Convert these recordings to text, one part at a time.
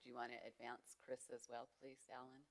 do you want to advance Chris as well, please, Alan?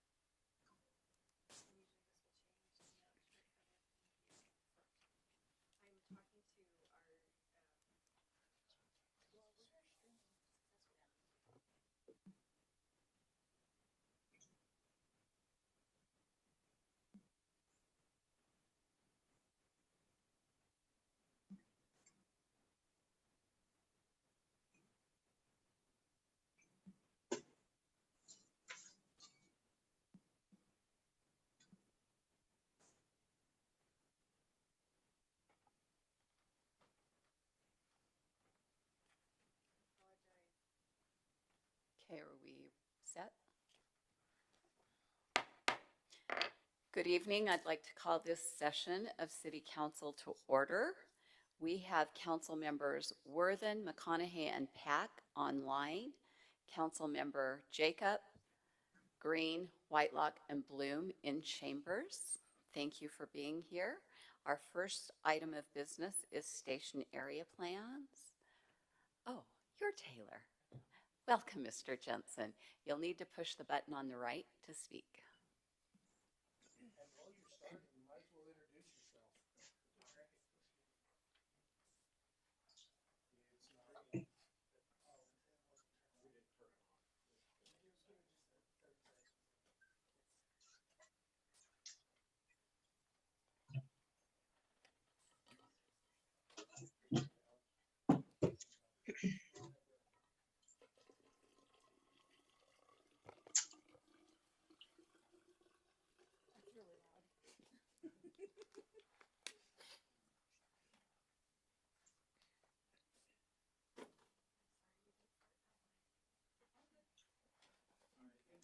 Okay, are we set? Good evening. I'd like to call this session of City Council to order. We have council members Worthen, McConaughey, and Pack online, council member Jacob, Green, Whitelock, and Bloom in chambers. Thank you for being here. Our first item of business is station area plans. Oh, you're Taylor. Welcome, Mr. Jensen. You'll need to push the button on the right to speak. And while you're starting, you might as well introduce yourself.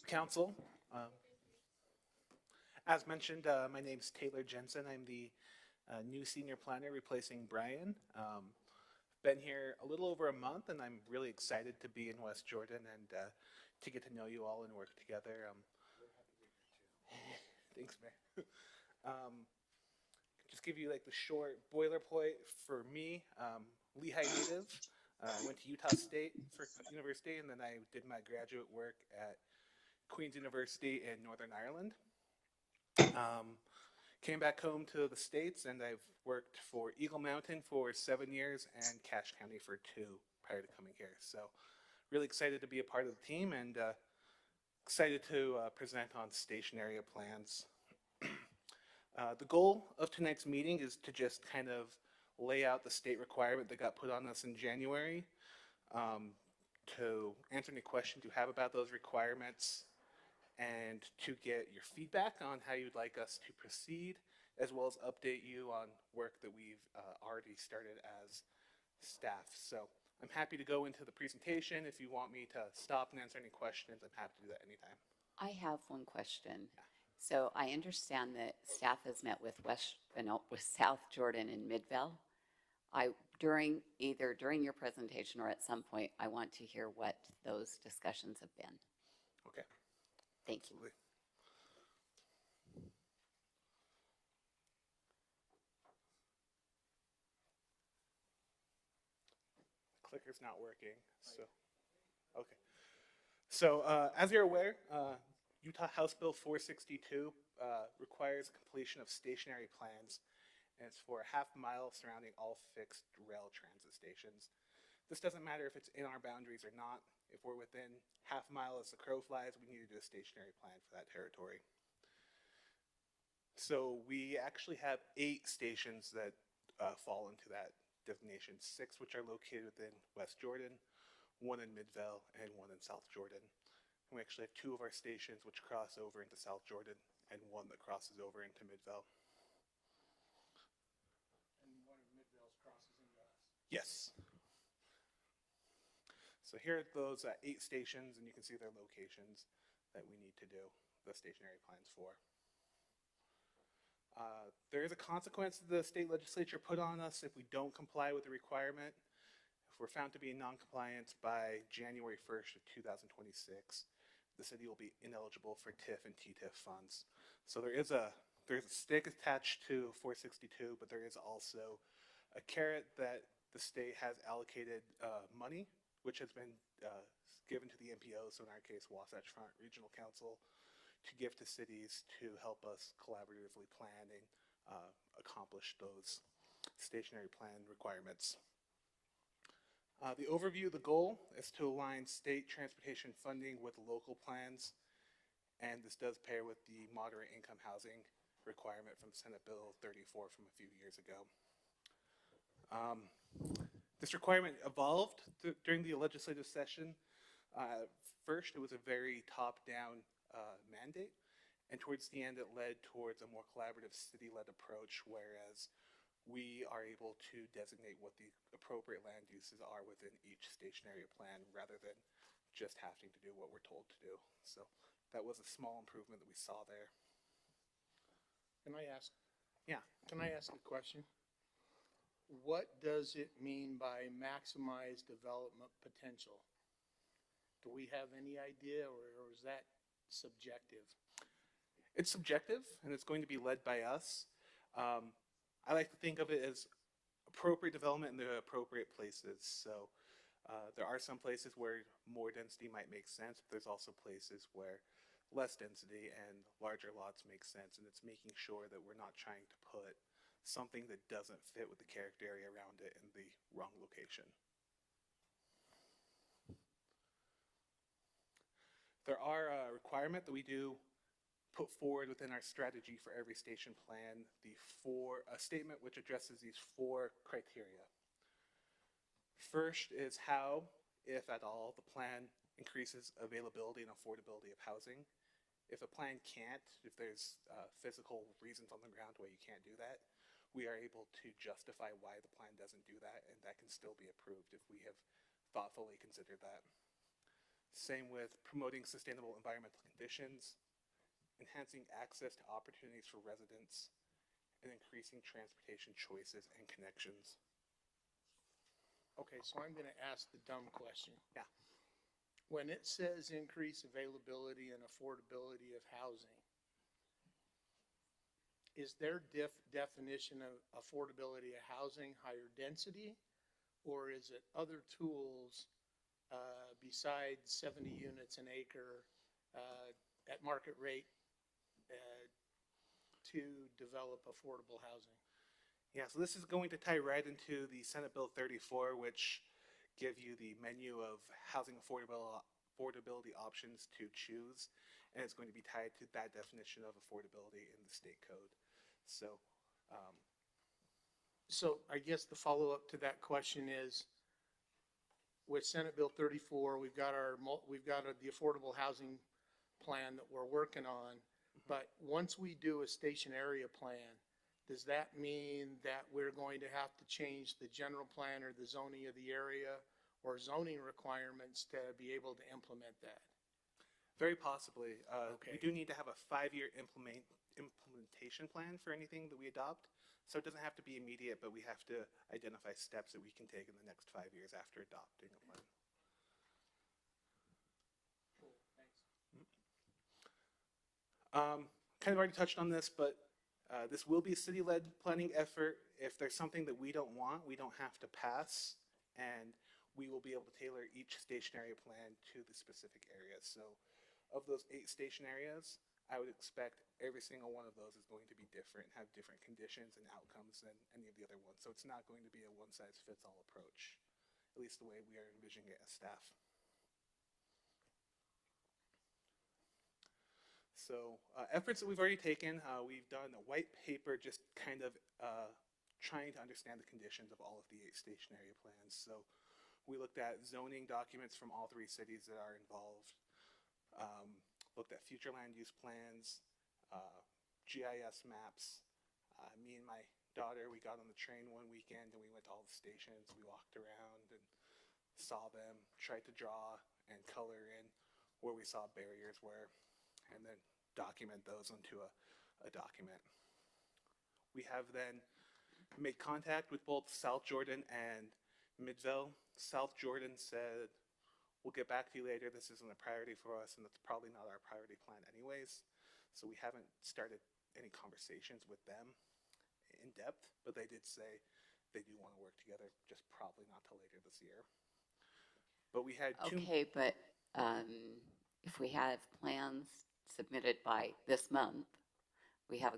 Council, as mentioned, my name is Taylor Jensen. I'm the new senior planner replacing Brian. Been here a little over a month, and I'm really excited to be in West Jordan and to get to know you all and work together. Thanks, Mayor. Just give you like the short boilerplate for me. Lehigh native. I went to Utah State for university, and then I did my graduate work at Queen's University in Northern Ireland. Came back home to the States, and I've worked for Eagle Mountain for 7 years and Cache County for 2 prior to coming here. So really excited to be a part of the team and excited to present on station area plans. The goal of tonight's meeting is to just kind of lay out the state requirement that got put on us in January, to answer any questions you have about those requirements, and to get your feedback on how you'd like us to proceed, as well as update you on work that we've already started as staff. So I'm happy to go into the presentation. If you want me to stop and answer any questions, I'm happy to do that anytime. I have one question. Yeah. So I understand that staff has met with South Jordan and Midvale. Either during your presentation or at some point, I want to hear what those discussions have been. Okay. Thank you. Absolutely. Clicker's not working, so okay. So as you're aware, Utah House Bill 462 requires completion of stationary plans, and it's for a half mile surrounding all fixed rail transit stations. This doesn't matter if it's in our boundaries or not. If we're within half a mile as the crow flies, we need to do a stationary plan for that territory. So we actually have 8 stations that fall into that designation, 6 which are located within West Jordan, 1 in Midvale, and 1 in South Jordan. And we actually have 2 of our stations which cross over into South Jordan, and 1 that crosses over into Midvale. And one of Midvale's crosses into us? Yes. So here are those 8 stations, and you can see their locations that we need to do the stationary plans for. There is a consequence that the state legislature put on us if we don't comply with the requirement. If we're found to be in non-compliance by January 1st of 2026, the city will be ineligible for TIF and TTIF funds. So there's a stick attached to 462, but there is also a carrot that the state has allocated money which has been given to the MPO, so in our case, Wasatch Front Regional Council, to give to cities to help us collaboratively plan and accomplish those stationary plan requirements. The overview, the goal is to align state transportation funding with local plans, and this does pair with the moderate income housing requirement from Senate Bill 34 from a few years ago. This requirement evolved during the legislative session. First, it was a very top-down mandate, and towards the end, it led towards a more collaborative city-led approach, whereas we are able to designate what the appropriate land uses are within each stationary plan rather than just having to do what we're told to do. So that was a small improvement that we saw there. Can I ask? Yeah. Can I ask a question? What does it mean by maximize development potential? Do we have any idea, or is that subjective? It's subjective, and it's going to be led by us. I like to think of it as appropriate development in the appropriate places. So there are some places where more density might make sense, but there's also places where less density and larger lots make sense, and it's making sure that we're not trying to put something that doesn't fit with the character area around it in the wrong location. There are a requirement that we do put forward within our strategy for every station plan, a statement which addresses these 4 criteria. First is how, if at all, the plan increases availability and affordability of housing. If a plan can't, if there's physical reasons on the ground why you can't do that, we are able to justify why the plan doesn't do that, and that can still be approved if we have thoughtfully considered that. Same with promoting sustainable environmental conditions, enhancing access to opportunities for residents, and increasing transportation choices and connections. Okay, so I'm going to ask the dumb question. Yeah. When it says increase availability and affordability of housing, is their definition of affordability of housing higher density, or is it other tools besides 70 units an acre at market rate to develop affordable housing? Yeah, so this is going to tie right into the Senate Bill 34, which give you the menu of housing affordability options to choose, and it's going to be tied to that definition of affordability in the state code. So, So I guess the follow-up to that question is, with Senate Bill 34, we've got the affordable housing plan that we're working on. But once we do a station area plan, does that mean that we're going to have to change the general plan or the zoning of the area or zoning requirements to be able to implement that? very possibly. Okay. We do need to have a 5-year implementation plan for anything that we adopt. So it doesn't have to be immediate, but we have to identify steps that we can take in the next 5 years after adopting a plan. Cool, thanks. Kind of already touched on this, but this will be a city-led planning effort. If there's something that we don't want, we don't have to pass, and we will be able to tailor each station area plan to the specific areas. So of those 8 station areas, I would expect every single one of those is going to be different, have different conditions and outcomes than any of the other ones. So it's not going to be a one-size-fits-all approach, at least the way we are envisioning it as staff. So efforts that we've already taken, we've done a white paper just kind of trying to understand the conditions of all of the 8 station area plans. So we looked at zoning documents from all 3 cities that are involved, looked at future land use plans, GIS maps. Me and my daughter, we got on the train one weekend and we went to all the stations. We walked around and saw them, tried to draw and color in where we saw barriers were, and then document those onto a document. We have then made contact with both South Jordan and Midvale. South Jordan said, we'll get back to you later. This isn't a priority for us, and that's probably not our priority plan anyways. So we haven't started any conversations with them in depth, but they did say they do want to work together, just probably not till later this year. But we had two. Okay, but if we have plans submitted by this month, we have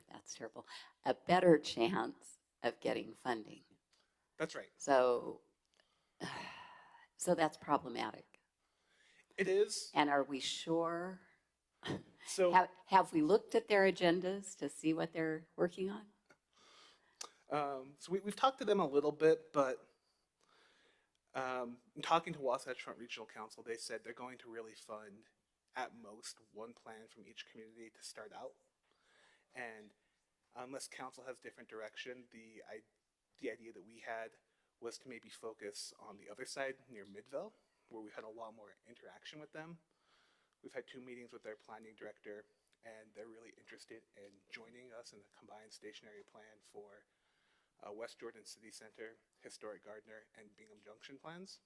that's terrible, a better chance of getting funding. That's right. So, so that's problematic. It is. And are we sure? So, Have we looked at their agendas to see what they're working on? we've talked to them a little bit, but in talking to Wasatch Front Regional Council, they said they're going to really fund at most one plan from each community to start out. And unless council has different direction, the idea that we had was to maybe focus on the other side near Midville, where we've had a lot more interaction with them. We've had 2 meetings with their planning director, and they're really interested in joining us in the combined stationary plan for West Jordan City Center, Historic Gardner, and Bingham Junction plans.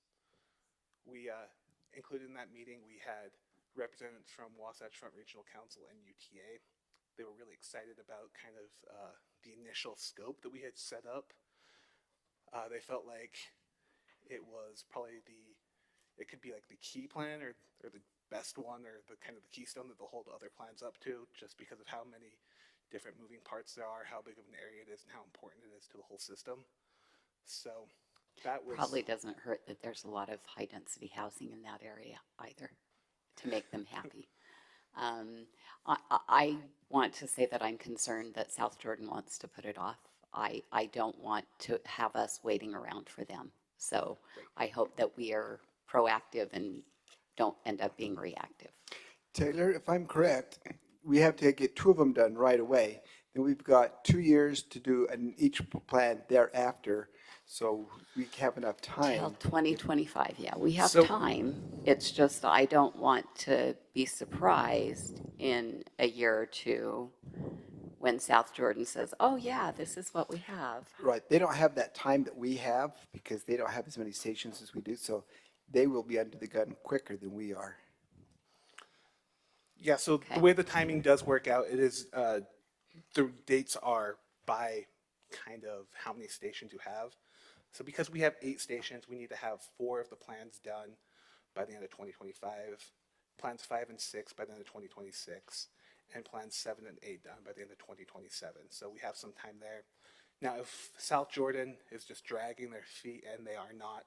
We included in that meeting, we had representatives from Wasatch Front Regional Council and UTA. They were really excited about kind of the initial scope that we had set up. They felt like it was probably it could be like the key plan or the best one or the kind of the keystone that they'll hold other plans up to, just because of how many different moving parts there are, how big of an area it is, and how important it is to the whole system. So that was Probably doesn't hurt that there's a lot of high density housing in that area either to make them happy. I want to say that I'm concerned that South Jordan wants to put it off. I don't want to have us waiting around for them. So I hope that we are proactive and don't end up being reactive. Taylor, if I'm correct, we have to get 2 of them done right away. Then we've got 2 years to do each plan thereafter, so we have enough time. Till 2025, yeah, we have So- time. It's just I don't want to be surprised in a year or 2 when South Jordan says, oh yeah, this is what we have. Right, they don't have that time that we have because they don't have as many stations as we do, so they will be under the gun quicker than we are. Yeah, so Okay. the way the timing does work out, it is, the dates are by kind of how many stations you have. So because we have 8 stations, we need to have 4 of the plans done by the end of 2025, plans 5 and 6 by the end of 2026, and plans 7 and 8 done by the end of 2027. So we have some time there. Now, if South Jordan is just dragging their feet and they are not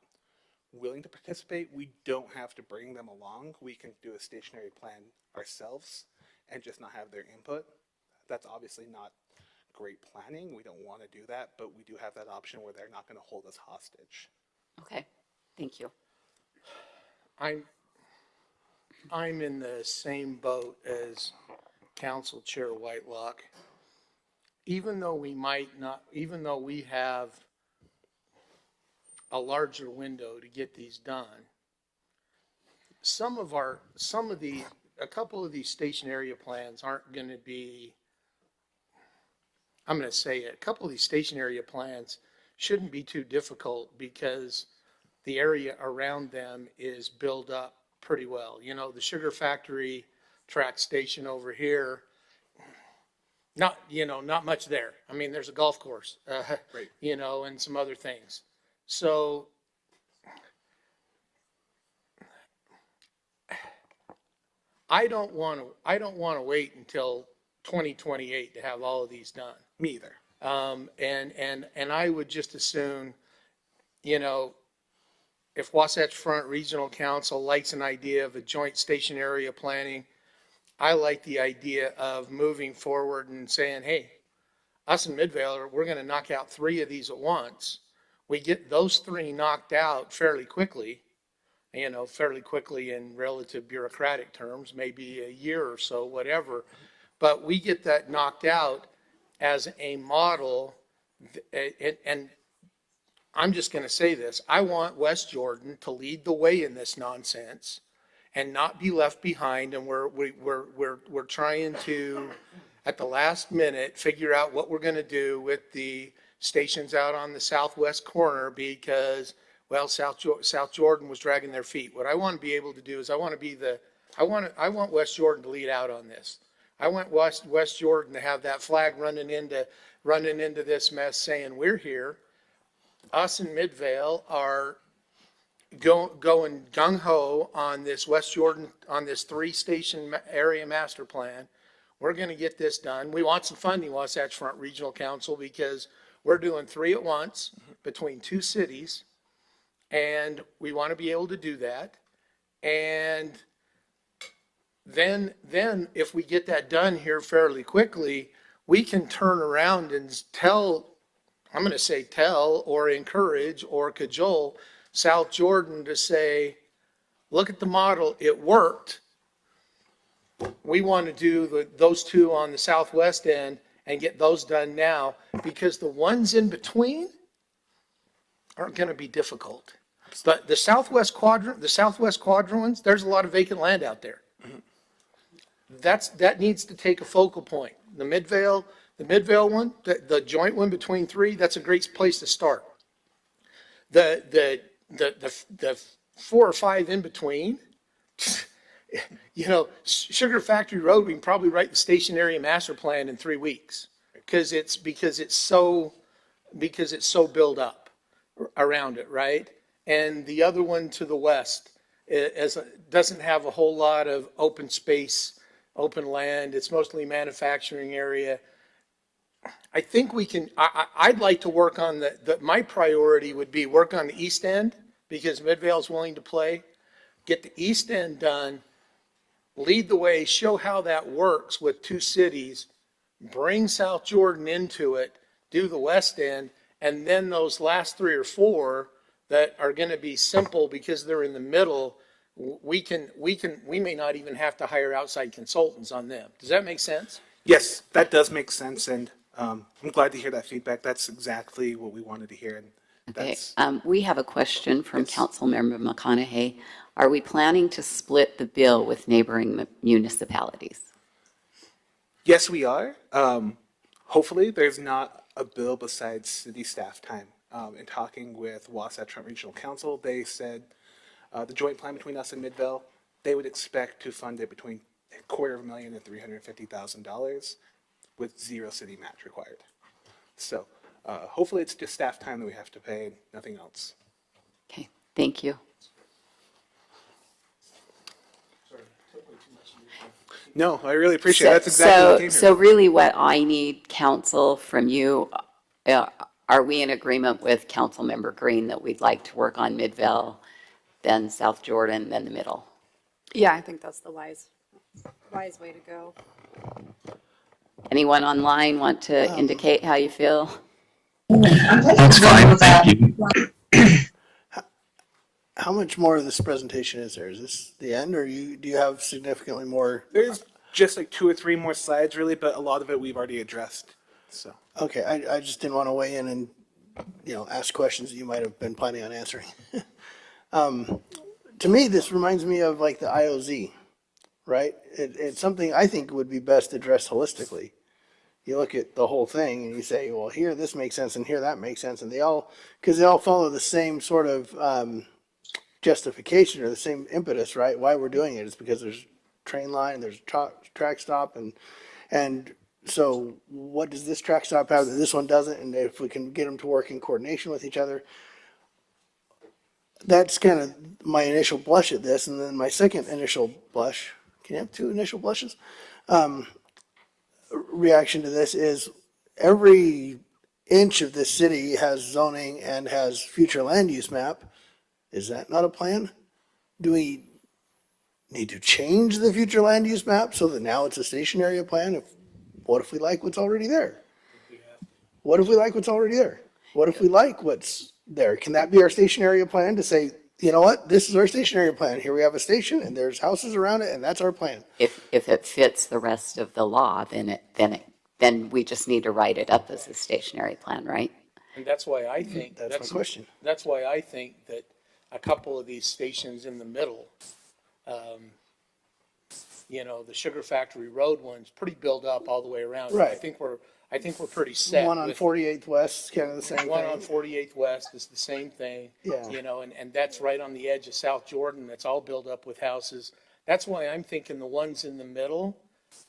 willing to participate, we don't have to bring them along. We can do a stationary plan ourselves and just not have their input. That's obviously not great planning. We don't want to do that, but we do have that option where they're not going to hold us hostage. Okay, thank you. I'm in the same boat as Council Chair Whitelock. Even though we have a larger window to get these done, a couple of these station area plans aren't going to be, I'm going to say it, a couple of these station area plans shouldn't be too difficult because the area around them is built up pretty well. You know, the sugar factory track station over here, not much there. I mean, there's a golf course, Right. and some other things. So I don't want to wait until 2028 to have all of these done. Me either. And I would just assume, if Wasatch Front Regional Council likes an idea of a joint station area planning, I like the idea of moving forward and saying, hey, us in Midvale, we're going to knock out 3 of these at once. We get those 3 knocked out fairly quickly in relative bureaucratic terms, maybe a year or so, whatever. But we get that knocked out as a model, and I'm just going to say this. I want West Jordan to lead the way in this nonsense and not be left behind. And we're trying to, at the last minute, figure out what we're going to do with the stations out on the southwest corner because, well, South Jordan was dragging their feet. What I want to be able to do is I want West Jordan to lead out on this. I want West Jordan to have that flag running into this mess saying, we're here. Us in Midvale are going gung ho on this West Jordan, on this 3-station area master plan. We're going to get this done. We want some funding, Wasatch Front Regional Council, because we're doing 3 at once between 2 cities. And we want to be able to do that. And then if we get that done here fairly quickly, we can turn around and tell, I'm going to say tell or encourage or cajole South Jordan to say, look at the model, it worked. We want to do those 2 on the southwest end and get those done now, because the ones in between aren't going to be difficult. But the southwest quadrant ones, there's a lot of vacant land out there. That needs to take a focal point. The Midvale one, the joint one between 3, that's a great place to start. The 4 or 5 in between, Sugar Factory Road, we can probably write the station area master plan in 3 weeks because it's so built up around it, right? And the other one to the west doesn't have a whole lot of open space, open land. It's mostly manufacturing area. I think we can, I'd like to work on my priority would be work on the east end, because Midvale's willing to play. Get the east end done, lead the way, show how that works with 2 cities, bring South Jordan into it, do the west end, and then those last 3 or 4 that are going to be simple because they're in the middle, we may not even have to hire outside consultants on them. Does that make sense? Yes, that does make sense, and I'm glad to hear that feedback. That's exactly what we wanted to hear, and Okay, that's, we have a question from Yes. Councilmember McConaughey. Are we planning to split the bill with neighboring municipalities? yes, we are. Hopefully, there's not a bill besides city staff time. In talking with Wasatch Front Regional Council, they said the joint plan between us and Midvale, they would expect to fund it between $250,000 and $350,000 with 0 city match required. So hopefully it's just staff time that we have to pay, nothing else. Okay, thank you. No, I really appreciate it. That's exactly what I came here. So really what I need, council, from you, are we in agreement with Councilmember Green that we'd like to work on Midvale, then South Jordan, then the middle? Yeah, I think that's the wise way to go. Anyone online want to indicate how you feel? That's fine, thank you. How much more of this presentation is there? Is this the end, or do you have significantly more? There's just like 2 or 3 more slides really, but a lot of it we've already addressed, so. Okay, I just didn't want to weigh in and, ask questions that you might have been planning on answering. To me, this reminds me of like the IOZ, right? It's something I think would be best addressed holistically. You look at the whole thing and you say, well, here this makes sense and here that makes sense, and because they all follow the same sort of justification or the same impetus, right? Why we're doing it is because there's train line, there's track stop, and so what does this track stop have that this one doesn't? And if we can get them to work in coordination with each other, that's kind of my initial blush at this. And then my second initial blush, can you have 2 initial blushes? Reaction to this is every inch of this city has zoning and has future land use map. Is that not a plan? Do we need to change the future land use map so that now it's a station area plan? What if we like what's already there? What if we like what's already there? What if we like what's there? Can that be our station area plan to say, you know what, this is our station area plan. Here we have a station and there's houses around it and that's our plan. If it fits the rest of the law, then we just need to write it up as a stationary plan, right? And that's why I think. That's my question. That's why I think that a couple of these stations in the middle, the Sugar Factory Road one's pretty built up all the way around. Right. I think we're pretty set. One on 48th West, kind of the same thing. One on 48th West is the same thing. Yeah. And that's right on the edge of South Jordan. That's all built up with houses. That's why I'm thinking the ones in the middle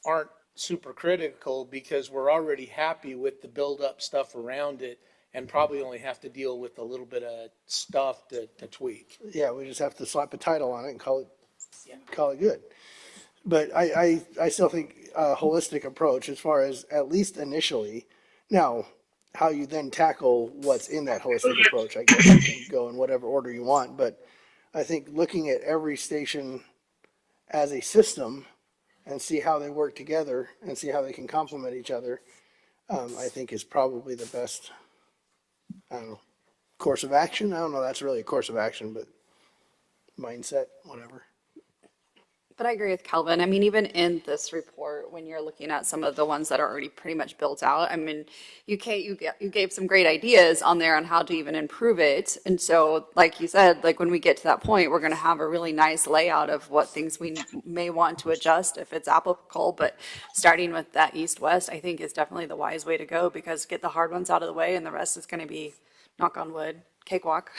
aren't super critical, because we're already happy with the build up stuff around it. and probably only have to deal with a little bit of stuff to tweak. Yeah, we just have to slap a title on it and call it good. But I still think a holistic approach as far as at least initially. Now, how you then tackle what's in that holistic approach, I guess you can go in whatever order you want. But I think looking at every station as a system and see how they work together and see how they can complement each other, I think is probably the best, I don't know, course of action. I don't know, that's really a course of action, but mindset, whatever. But I agree with Calvin. I mean, even in this report, when you're looking at some of the ones that are already pretty much built out, I mean, you gave some great ideas on there on how to even improve it. And so, like you said, like when we get to that point, we're going to have a really nice layout of what things we may want to adjust if it's applicable. But starting with that east-west, I think is definitely the wise way to go, because get the hard ones out of the way and the rest is going to be, knock on wood, cakewalk.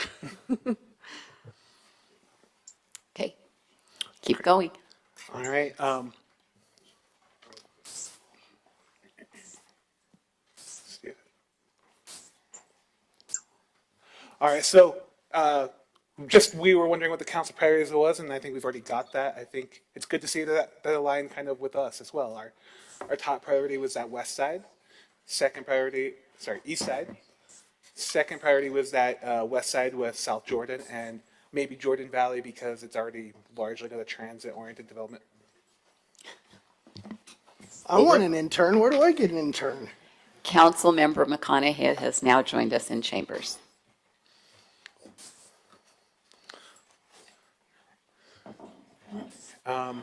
Okay, keep going. All right. All right. So, just we were wondering what the council priorities was, and I think we've already got that. I think it's good to see that align kind of with us as well. Our top priority was that west side. East side. Second priority was that west side with South Jordan and maybe Jordan Valley, because it's already largely got a transit-oriented development. I want an intern. Where do I get an intern? Councilmember McConaughey has now joined us in chambers. And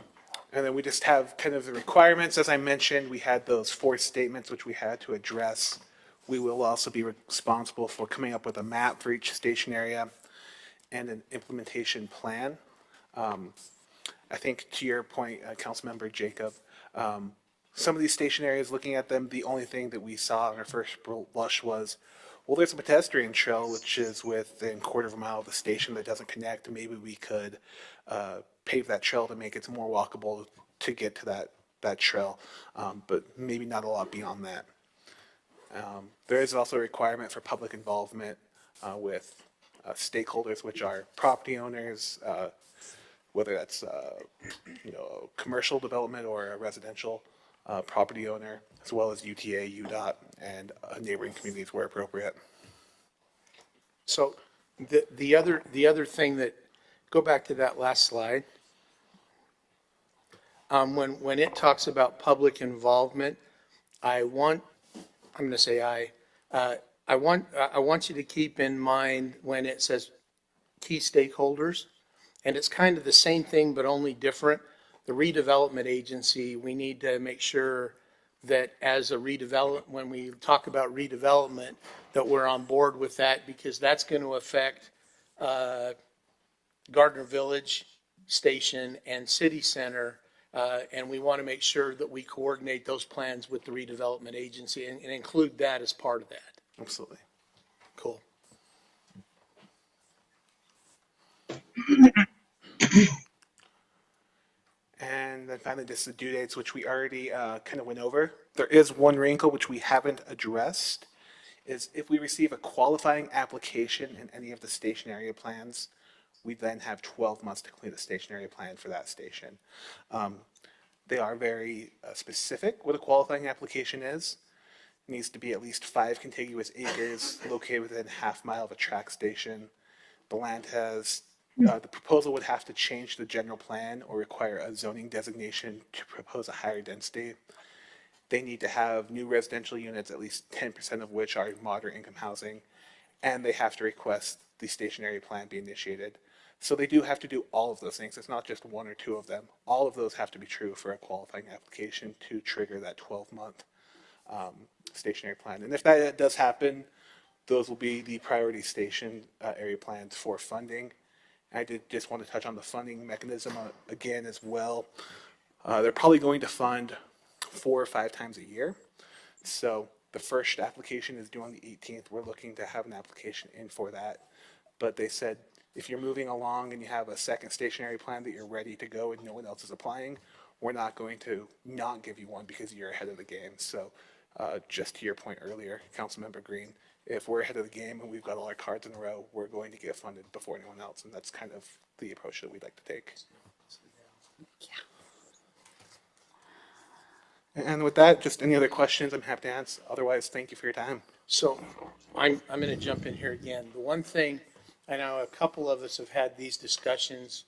then we just have kind of the requirements. As I mentioned, we had those 4 statements which we had to address. We will also be responsible for coming up with a map for each station area and an implementation plan. I think to your point, Councilmember Jacob, some of these station areas, looking at them, the only thing that we saw on our first blush was, well, there's a pedestrian trail which is within quarter of a mile of the station that doesn't connect. Maybe we could pave that trail to make it more walkable to get to that trail, but maybe not a lot beyond that. There is also a requirement for public involvement with stakeholders, which are property owners, whether that's commercial development or a residential property owner, as well as UTA, UDOT, and neighboring communities where appropriate. So the other thing that, go back to that last slide. When it talks about public involvement, I want you to keep in mind when it says key stakeholders, and it's kind of the same thing but only different. The redevelopment agency, we need to make sure that as a when we talk about redevelopment, that we're on board with that, because that's going to affect Gardner Village Station and City Center, and we want to make sure that we coordinate those plans with the redevelopment agency and include that as part of that. Absolutely. Cool. And then finally, just the due dates, which we already kind of went over. There is one wrinkle which we haven't addressed, is if we receive a qualifying application in any of the station area plans, we then have 12 months to complete a station area plan for that station. They are very specific what a qualifying application is. It needs to be at least 5 contiguous acres located within half mile of a track station. The land has, the proposal would have to change the general plan or require a zoning designation to propose a higher density. They need to have new residential units, at least 10% of which are moderate income housing, and they have to request the station area plan be initiated. So they do have to do all of those things. It's not just 1 or 2 of them. All of those have to be true for a qualifying application to trigger that 12-month stationary plan. And if that does happen, those will be the priority station area plans for funding. I did just want to touch on the funding mechanism again as well. They're probably going to fund 4 or 5 times a year. So the first application is due on the 18th. We're looking to have an application in for that. But they said, if you're moving along and you have a second stationary plan that you're ready to go and no one else is applying, we're not going to not give you one because you're ahead of the game. So just to your point earlier, Councilmember Green, if we're ahead of the game and we've got all our cards in a row, we're going to get funded before anyone else. And that's kind of the approach that we'd like to take. And with that, just any other questions, I'm happy to answer. Otherwise, thank you for your time. So I'm going to jump in here again. The one thing, I know a couple of us have had these discussions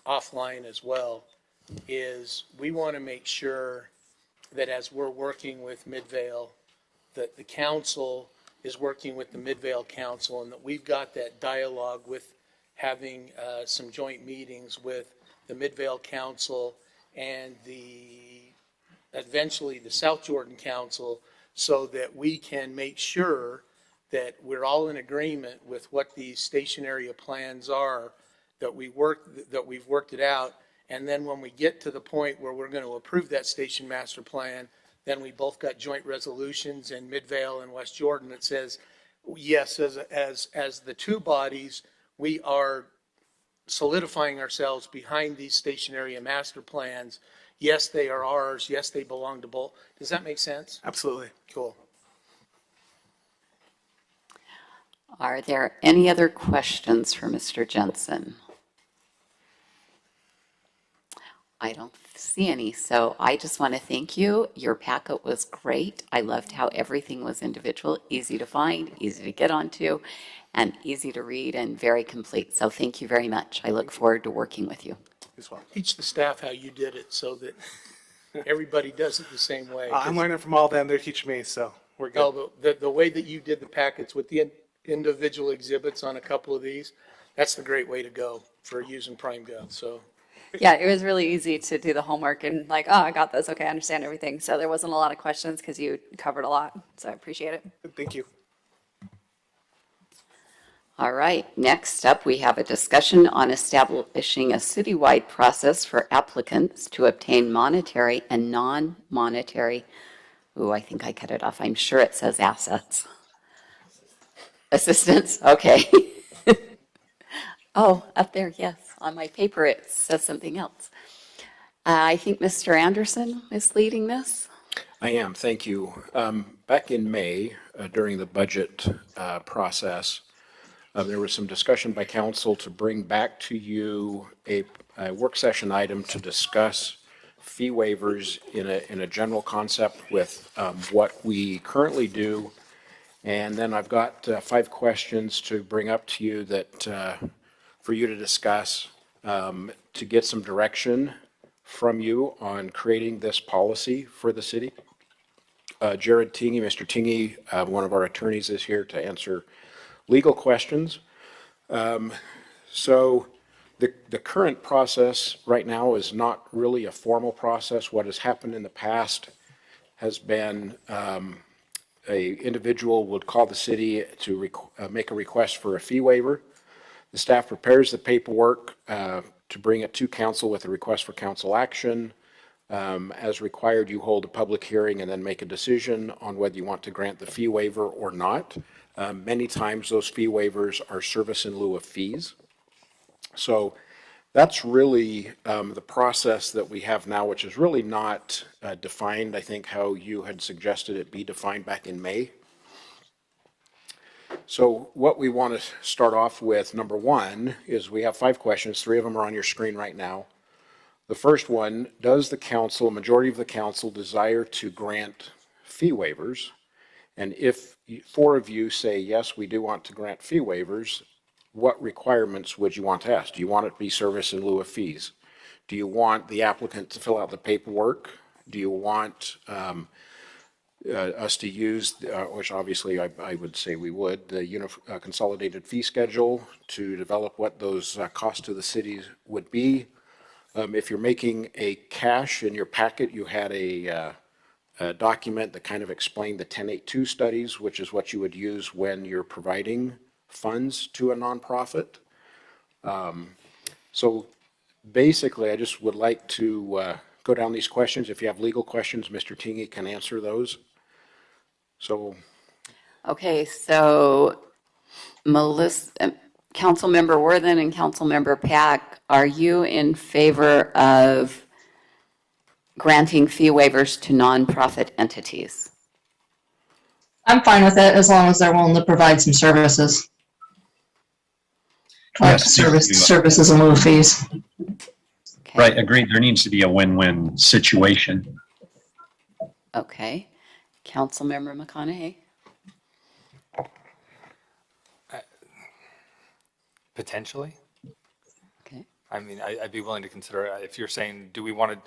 offline as well, is we want to make sure that as we're working with Midvale, that the council is working with the Midvale Council and that we've got that dialogue with having some joint meetings with the Midvale Council and eventually the South Jordan Council, so that we can make sure that we're all in agreement with what these station area plans are, that we've worked it out. And then when we get to the point where we're going to approve that station master plan, then we both got joint resolutions in Midvale and West Jordan that says, yes, as the two bodies, we are solidifying ourselves behind these station area master plans. Yes, they are ours. Yes, they belong to both. Does that make sense? Absolutely. Cool. Are there any other questions for Mr. Jensen? I don't see any, so I just want to thank you. Your packet was great. I loved how everything was individual, easy to find, easy to get onto, and easy to read, and very complete. So thank you very much. I look forward to working with you. As well. Teach the staff how you did it so that everybody does it the same way. I'm learning from all of them. They're teaching me, so we're good. No, the way that you did the packets with the individual exhibits on a couple of these, that's the great way to go for using PrimeGov, so. Yeah, it was really easy to do the homework and like, oh, I got this. Okay, I understand everything. So there wasn't a lot of questions because you covered a lot. So I appreciate it. Thank you. All right, next up, we have a discussion on establishing a citywide process for applicants to obtain monetary and non-monetary, ooh, I think I cut it off. I'm sure it says assets. Assistance, okay. Oh, up there, yes. On my paper, it says something else. I think Mr. Anderson is leading this. I am, thank you. Back in May, during the budget process, there was some discussion by council to bring back to you a work session item to discuss fee waivers in a general concept with what we currently do. And then I've got 5 questions to bring up to you that for you to discuss, to get some direction from you on creating this policy for the city. Jared Tingy, Mr. Tingy, one of our attorneys, is here to answer legal questions. So the current process right now is not really a formal process. What has happened in the past has been a individual would call the city to make a request for a fee waiver. The staff prepares the paperwork to bring it to council with a request for council action. As required, you hold a public hearing and then make a decision on whether you want to grant the fee waiver or not. Many times those fee waivers are service in lieu of fees. So that's really the process that we have now, which is really not defined, I think, how you had suggested it be defined back in May. So what we want to start off with, number 1, is we have 5 questions. 3 of them are on your screen right now. The first one, does the council, majority of the council, desire to grant fee waivers? And if 4 of you say, yes, we do want to grant fee waivers, what requirements would you want to ask? Do you want it to be service in lieu of fees? Do you want the applicant to fill out the paperwork? Do you want us to use, which obviously I would say we would, the consolidated fee schedule to develop what those costs to the cities would be? If you're making a cash in your packet, you had a document that kind of explained the 1082 studies, which is what you would use when you're providing funds to a nonprofit. So basically, I just would like to go down these questions. If you have legal questions, Mr. Tingy can answer those. So. Okay, so Melissa, Councilmember Worthen and Councilmember Pack, are you in favor of granting fee waivers to nonprofit entities? I'm fine with it as long as they're willing to provide some services. Like Yes, thank you. services in lieu of fees. Okay. Right, agreed. There needs to be a win-win situation. Okay. Councilmember McConaughey? Potentially. Okay. I mean, I'd be willing to consider it. If you're saying, do we want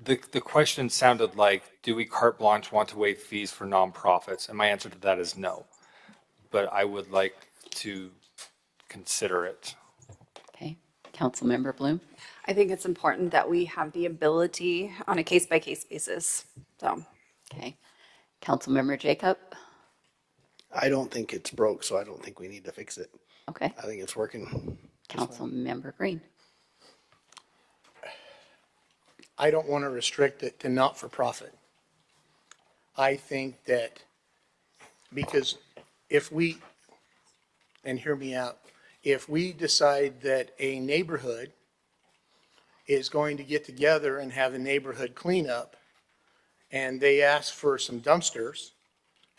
to, the question sounded like, do we carte blanche want to waive fees for nonprofits? And my answer to that is no. But I would like to consider it. Okay. Councilmember Bloom? I think it's important that we have the ability on a case-by-case basis, so. Okay. Councilmember Jacob? I don't think it's broke, so I don't think we need to fix it. Okay. I think it's working. Councilmember Green? I don't want to restrict it to not-for-profit. I think that, because if we, and hear me out, if we decide that a neighborhood is going to get together and have a neighborhood cleanup, and they ask for some dumpsters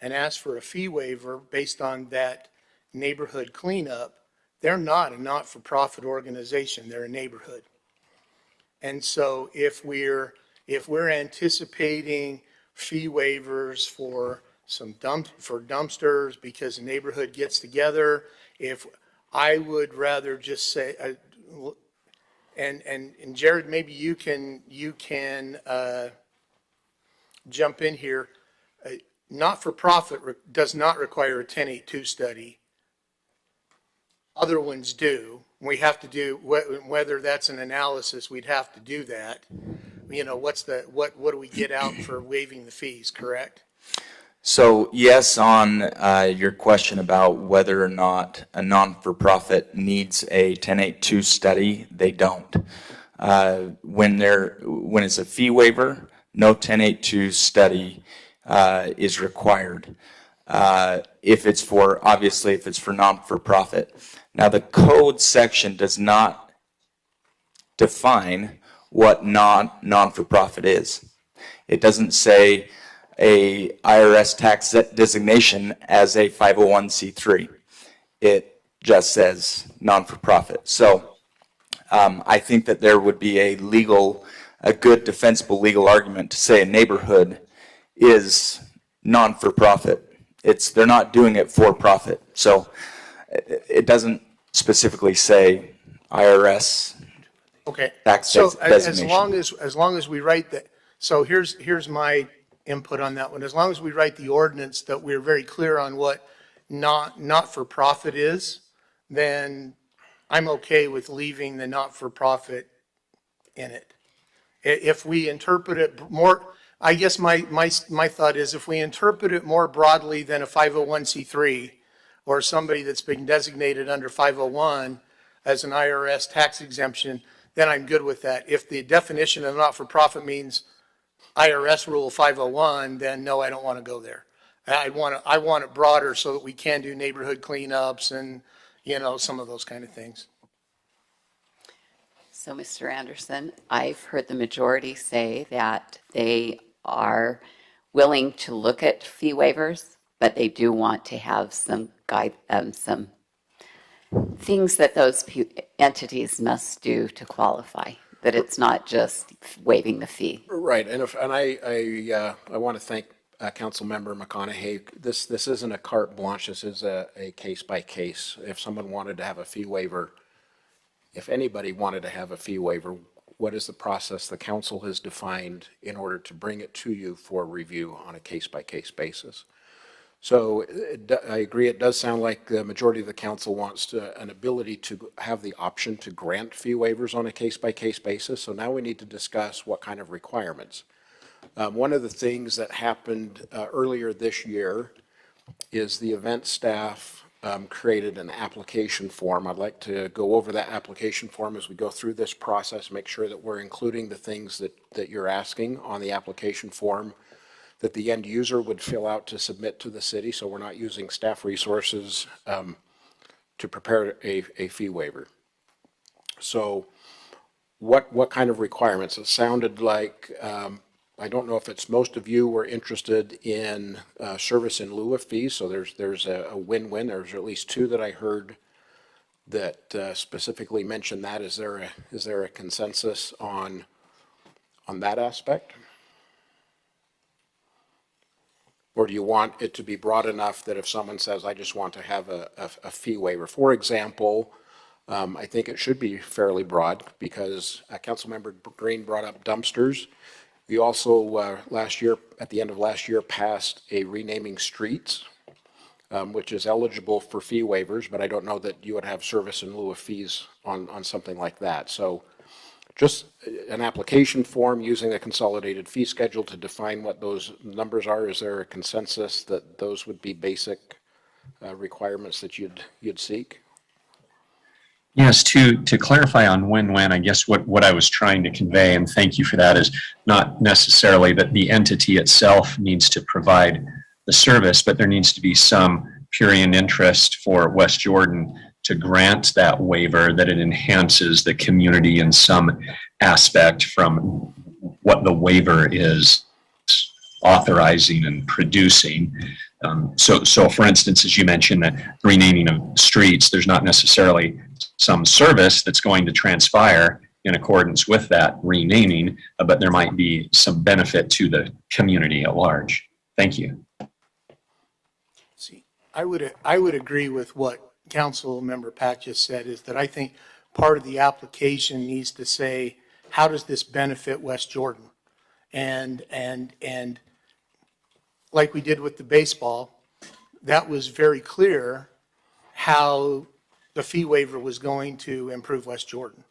and ask for a fee waiver based on that neighborhood cleanup, they're not a not-for-profit organization, they're a neighborhood. And so if we're anticipating fee waivers for dumpsters because the neighborhood gets together, if I would rather just say, and Jared, maybe you can jump in here. Not-for-profit does not require a 1082 study. Other ones do. We have to do, whether that's an analysis, we'd have to do that. You know, what do we get out for waiving the fees, correct? So yes, on your question about whether or not a non-for-profit needs a 1082 study, they don't. When it's a fee waiver, no 1082 study is required. Obviously, if it's for non-for-profit. Now, the code section does not define what non-for-profit is. It doesn't say a IRS tax designation as a 501c3. It just says non-for-profit. So I think that there would be a good defensible legal argument to say a neighborhood is non-for-profit. They're not doing it for profit. So it doesn't specifically say IRS Okay. tax So designation. as long as we write that, so here's my input on that one. As long as we write the ordinance that we're very clear on what not-for-profit is, then I'm okay with leaving the not-for-profit in it. If we interpret it more, I guess my thought is if we interpret it more broadly than a 501c3 or somebody that's been designated under 501 as an IRS tax exemption, then I'm good with that. If the definition of not-for-profit means IRS rule 501, then no, I don't want to go there. I want it broader so that we can do neighborhood cleanups and, you know, some of those kind of things. So, Mr. Anderson, I've heard the majority say that they are willing to look at fee waivers, but they do want to have some some things that those entities must do to qualify, that it's not just waiving the fee. Right, and I want to thank Councilmember McConaughey. This isn't a carte blanche, this is a case by case. If someone wanted to have a fee waiver, if anybody wanted to have a fee waiver, what is the process the council has defined in order to bring it to you for review on a case by case basis? So I agree, it does sound like the majority of the council wants an ability to have the option to grant fee waivers on a case-by-case basis. So now we need to discuss what kind of requirements. One of the things that happened earlier this year is the event staff created an application form. I'd like to go over that application form as we go through this process, make sure that we're including the things that you're asking on the application form that the end user would fill out to submit to the city, so we're not using staff resources to prepare a fee waiver. So what kind of requirements? It sounded like I don't know if it's most of you were interested in service in lieu of fees, so there's a win-win. There's at least two that I heard that specifically mentioned that. Is there a consensus on that aspect? Or do you want it to be broad enough that if someone says, I just want to have a fee waiver? For example, I think it should be fairly broad because Councilmember Green brought up dumpsters. We also, last year, at the end of last year, passed a renaming streets, which is eligible for fee waivers, but I don't know that you would have service in lieu of fees on something like that. So just an application form using a consolidated fee schedule to define what those numbers are. Is there a consensus that those would be basic requirements that you'd seek? Yes, to clarify on win-win, I guess what I was trying to convey, and thank you for that, is not necessarily that the entity itself needs to provide the service, but there needs to be some purient interest for West Jordan to grant that waiver, that it enhances the community in some aspect from what the waiver is authorizing and producing. So for instance, as you mentioned, that renaming of streets, there's not necessarily some service that's going to transpire in accordance with that renaming, but there might be some benefit to the community at large. Thank you. See, I would agree with what Council Member Pat just said, is that I think part of the application needs to say, how does this benefit West Jordan? And like we did with the baseball, that was very clear how the fee waiver was going to improve West Jordan.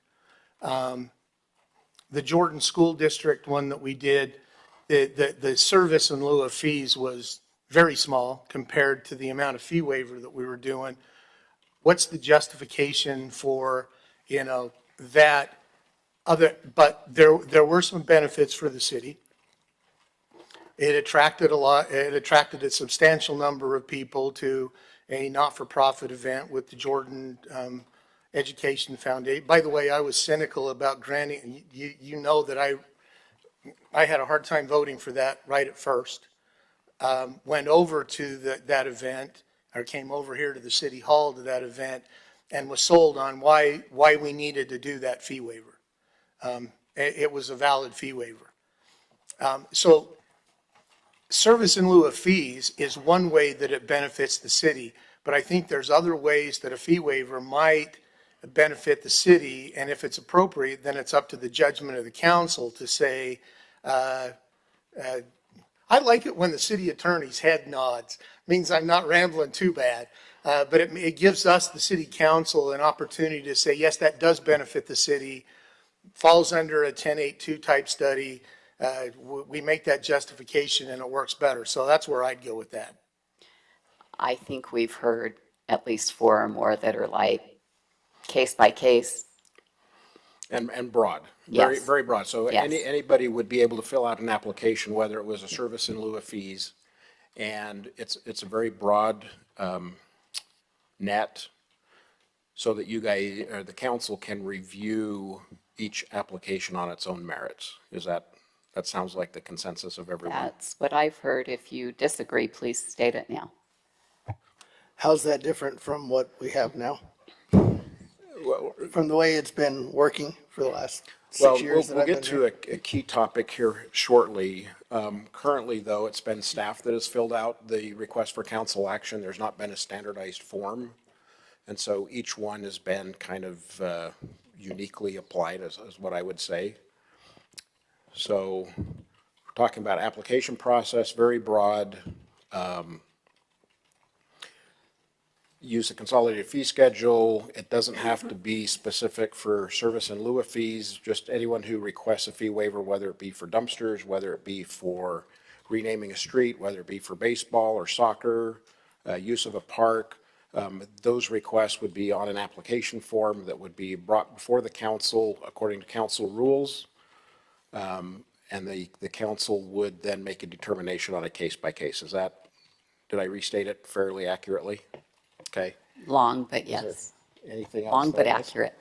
The Jordan School District one that we did, the service in lieu of fees was very small compared to the amount of fee waiver that we were doing. What's the justification for, that other, but there were some benefits for the city. It attracted a substantial number of people to a not-for-profit event with the Jordan Education Foundation. By the way, I was cynical about granting, you know that I had a hard time voting for that right at first. Went over to that event, or came over here to the city hall to that event, and was sold on why we needed to do that fee waiver. It was a valid fee waiver. So service in lieu of fees is one way that it benefits the city, but I think there's other ways that a fee waiver might benefit the city, and if it's appropriate, then it's up to the judgment of the council to say, I like it when the city attorney's head nods. Means I'm not rambling too bad. But it gives us, the city council, an opportunity to say, yes, that does benefit the city, falls under a 10.8.2 type study. We make that justification and it works better. So that's where I'd go with that. I think we've heard at least 4 or more that are like case by case. And broad, Yes. very broad. So Yes. anybody would be able to fill out an application, whether it was a service in lieu of fees. And it's a very broad net so that you guys, or the council, can review each application on its own merits. That sounds like the consensus of everyone? That's what I've heard. If you disagree, please state it now. How's that different from what we have now? Well, From the way it's been working for the last Well, 6 years that we'll I've been get here? to a key topic here shortly. Currently, though, it's been staff that has filled out the request for council action. There's not been a standardized form. And so each one has been kind of uniquely applied, is what I would say. So we're talking about application process, very broad. Use a consolidated fee schedule. It doesn't have to be specific for service in lieu of fees. Just anyone who requests a fee waiver, whether it be for dumpsters, whether it be for renaming a street, whether it be for baseball or soccer, use of a park, those requests would be on an application form that would be brought before the council according to council rules. And the council would then make a determination on a case by case. Did I restate it fairly accurately? Okay. Long, but yes. Anything else? Long, but that I missed? accurate.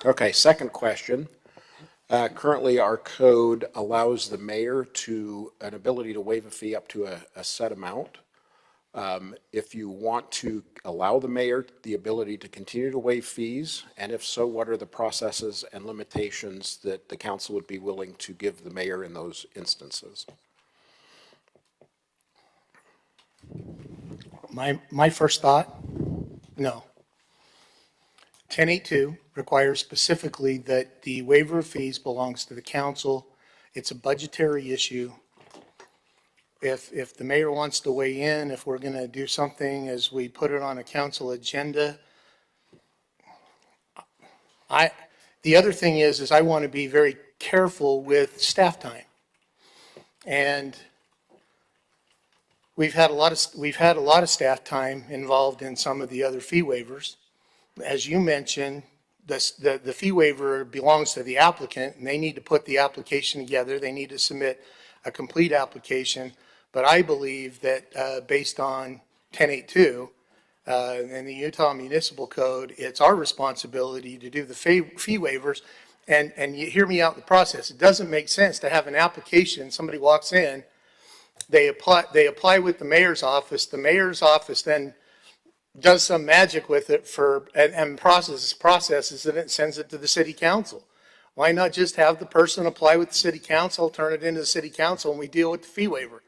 Okay, second question. Currently, our code allows the mayor an ability to waive a fee up to a set amount. If you want to allow the mayor the ability to continue to waive fees, and if so, what are the processes and limitations that the council would be willing to give the mayor in those instances? My first thought, no. 1082 requires specifically that the waiver of fees belongs to the council. It's a budgetary issue. If the mayor wants to weigh in, if we're going to do something as we put it on a council agenda, the other thing is I want to be very careful with staff time. And we've had a lot of staff time involved in some of the other fee waivers. As you mentioned, the fee waiver belongs to the applicant, and they need to put the application together. They need to submit a complete application. But I believe that based on 1082 and the Utah Municipal Code, it's our responsibility to do the fee waivers. And you hear me out in the process. It doesn't make sense to have an application, somebody walks in, they apply with the mayor's office. The mayor's office then does some magic with it and processes it and sends it to the city council. Why not just have the person apply with the city council, turn it into the city council, and we deal with the fee waiver?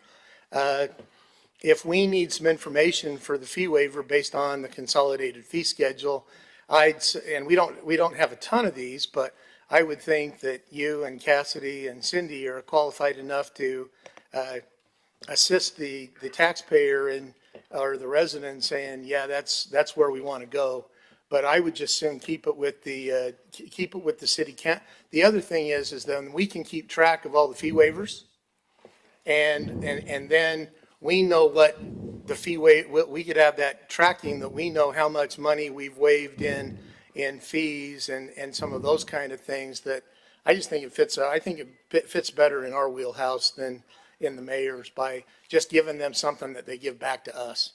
If we need some information for the fee waiver based on the consolidated fee schedule, and we don't have a ton of these, but I would think that you and Cassidy and Cindy are qualified enough to assist the taxpayer or the resident saying, yeah, that's where we want to go. But I would just soon keep it with the city council. The other thing is then we can keep track of all the fee waivers, and then we know what the we could have that tracking, that we know how much money we've waived in fees and some of those kind of things. That I just think it fits better in our wheelhouse than in the mayor's, by just giving them something that they give back to us.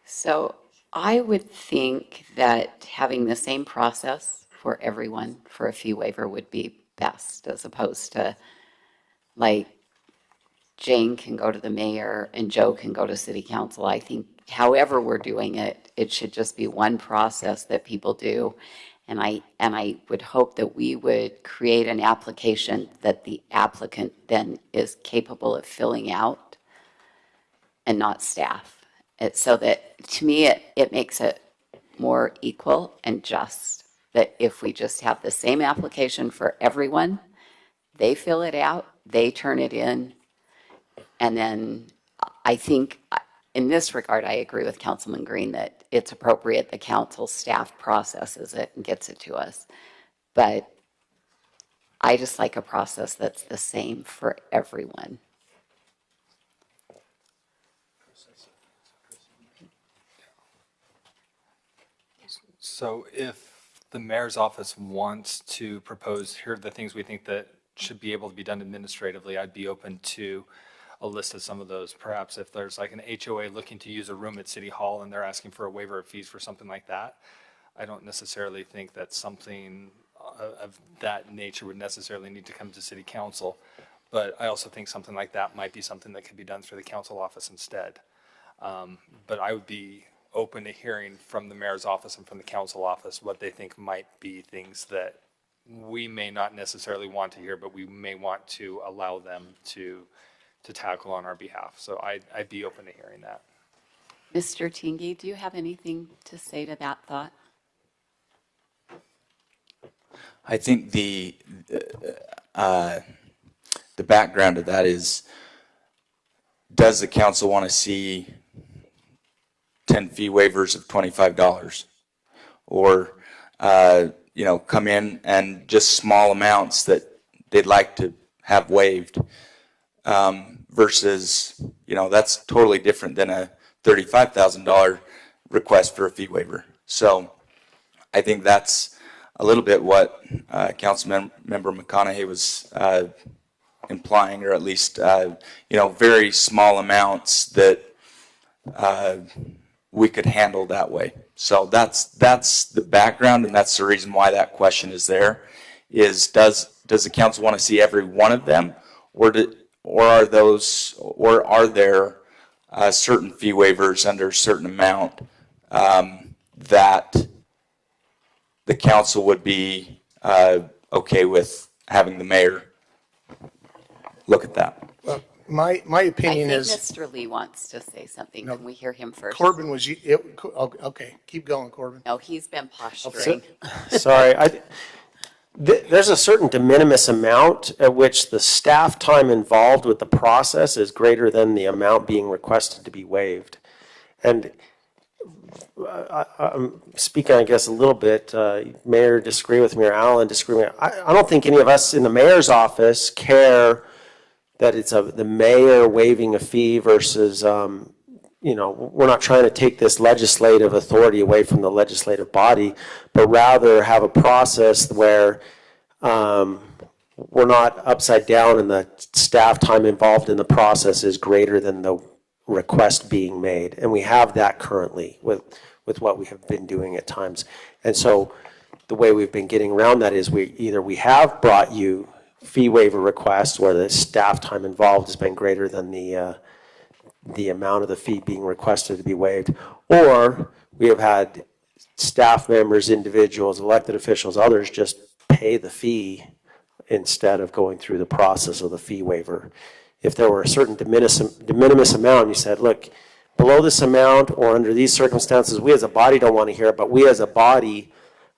So I would think that having the same process for everyone for a fee waiver would be best, as opposed to like Jane can go to the mayor and Joe can go to city council. I think however we're doing it, it should just be one process that people do. And I would hope that we would create an application that the applicant then is capable of filling out and not staff. It's so that, to me, it makes it more equal and just, that if we just have the same application for everyone, they fill it out, they turn it in, and then I think in this regard, I agree with Councilman Green that it's appropriate the council staff processes it and gets it to us. But I just like a process that's the same for everyone. So if the mayor's office wants to propose, here are the things we think that should be able to be done administratively, I'd be open to a list of some of those. Perhaps if there's like an HOA looking to use a room at City Hall and they're asking for a waiver of fees for something like that, I don't necessarily think that something of that nature would necessarily need to come to City Council. But I also think something like that might be something that could be done through the council office instead. But I would be open to hearing from the mayor's office and from the council office what they think might be things that we may not necessarily want to hear, but we may want to allow them to tackle on our behalf. So I'd be open to hearing that. Mr. Tingy, do you have anything to say to that thought? I think the background of that is, does the council want to see 10 fee waivers of $25? Or, come in and just small amounts that they'd like to have waived, versus, that's totally different than a $35,000 request for a fee waiver. So I think that's a little bit what Councilmember McConaughey was implying, or at least, very small amounts that we could handle that way. So that's the background, and that's the reason why that question is there, is does the council want to see every one of them, or are there certain fee waivers under a certain amount that the council would be okay with having the mayor look at that? My I opinion think is, Mr. Lee wants to say something. No. Can we hear him first? Corbin was, okay, keep going, Corbin. No, he's been posturing. Sorry, there's a certain de minimis amount at which the staff time involved with the process is greater than the amount being requested to be waived. And I'm speaking, I guess, a little bit, Mayor disagree with me, or Alan disagree with me. I don't think any of us in the mayor's office care that it's the mayor waiving a fee versus, we're not trying to take this legislative authority away from the legislative body, but rather have a process where we're not upside down and the staff time involved in the process is greater than the request being made. And we have that currently with what we have been doing at times. And so the way we've been getting around that is we have brought you fee waiver requests where the staff time involved has been greater than the amount of the fee being requested to be waived, or we have had staff members, individuals, elected officials, others just pay the fee instead of going through the process of the fee waiver. If there were a certain de minimis amount, you said, look, below this amount or under these circumstances, we as a body don't want to hear it, but we as a body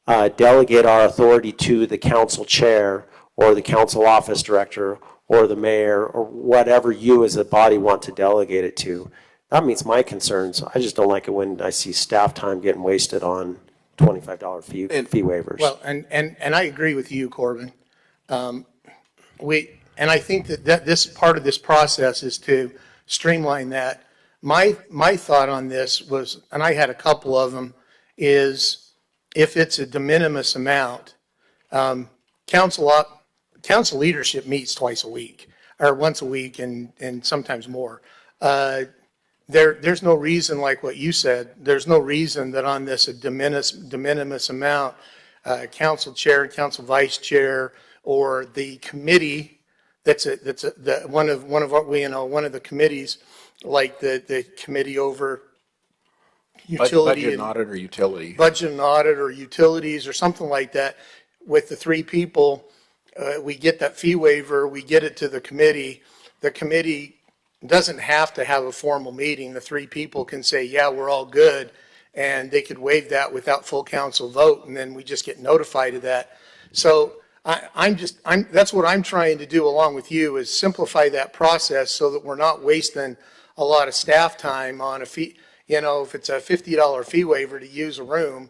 delegate our authority to the council chair or the council office director or the mayor or whatever you as a body want to delegate it to. That meets my concerns. I just don't like it when I see staff time getting wasted on $25 fee waivers. Well, and I agree with you, Corbin. And I think that this part of this process is to streamline that. My thought on this was, and I had a couple of them, is if it's a de minimis amount, council leadership meets twice a week, or once a week and sometimes more. There's no reason, like what you said, there's no reason that on this de minimis amount, council chair, council vice chair, or the committee one of the committees, like the committee over utility. Budget and audit or utility. Budget and audit or utilities or something like that, with the three people, we get that fee waiver, we get it to the committee. The committee doesn't have to have a formal meeting. The three people can say, yeah, we're all good, and they could waive that without full council vote, and then we just get notified of that. So that's what I'm trying to do along with you, is simplify that process so that we're not wasting a lot of staff time on a fee. If it's a $50 fee waiver to use a room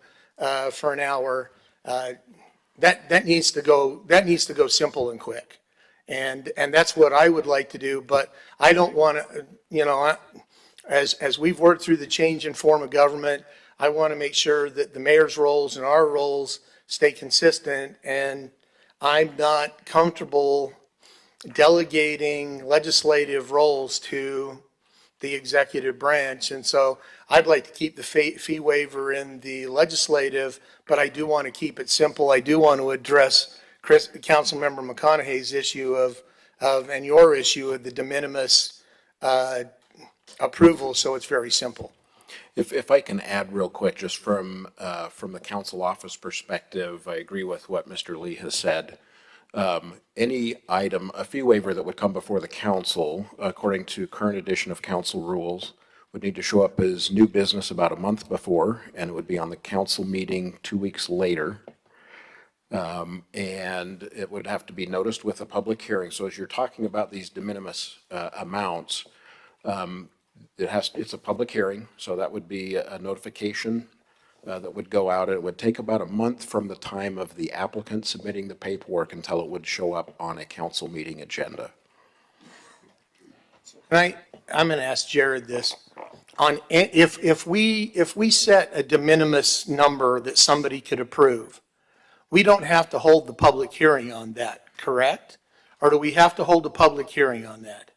for an hour, that needs to go simple and quick. And that's what I would like to do, but I don't want to, as we've worked through the change in form of government, I want to make sure that the mayor's roles and our roles stay consistent, and I'm not comfortable delegating legislative roles to the executive branch. And so I'd like to keep the fee waiver in the legislative, but I do want to keep it simple. I do want to address Councilmember McConaughey's issue and your issue of the de minimis approval, so it's very simple. If I can add real quick, just from the council office perspective, I agree with what Mr. Lee has said. Any item, a fee waiver that would come before the council, according to current edition of council rules, would need to show up as new business about a month before, and it would be on the council meeting 2 weeks later. And it would have to be noticed with a public hearing. So as you're talking about these de minimis amounts, it's a public hearing, so that would be a notification that would go out. It would take about a month from the time of the applicant submitting the paperwork until it would show up on a council meeting agenda. I'm going to ask Jared this. If we set a de minimis number that somebody could approve, we don't have to hold the public hearing on that, correct? Or do we have to hold a public hearing on that?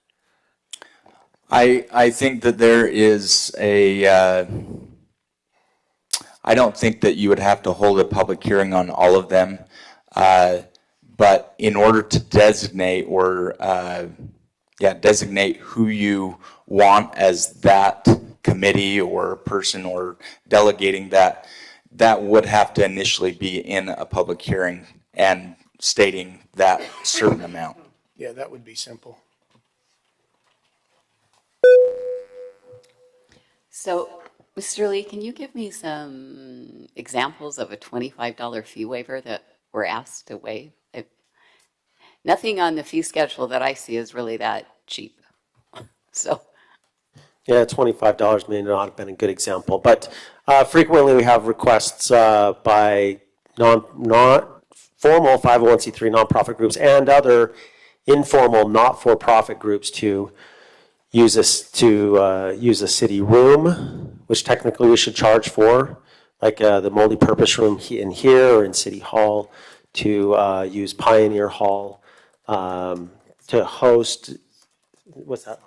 I think that there is I don't think that you would have to hold a public hearing on all of them. But in order to designate or, designate who you want as that committee or person or delegating that, that would have to initially be in a public hearing and stating that certain amount. Yeah, that would be simple. So, Mr. Lee, can you give me some examples of a $25 fee waiver that we're asked to waive? Nothing on the fee schedule that I see is really that cheap. So, Yeah, $25 may not have been a good example, but frequently we have requests by not formal 501c3 nonprofit groups and other informal not-for-profit groups to use a city room, which technically we should charge for, like the multi-purpose room in here or in City Hall, to use Pioneer Hall, to host, what's that?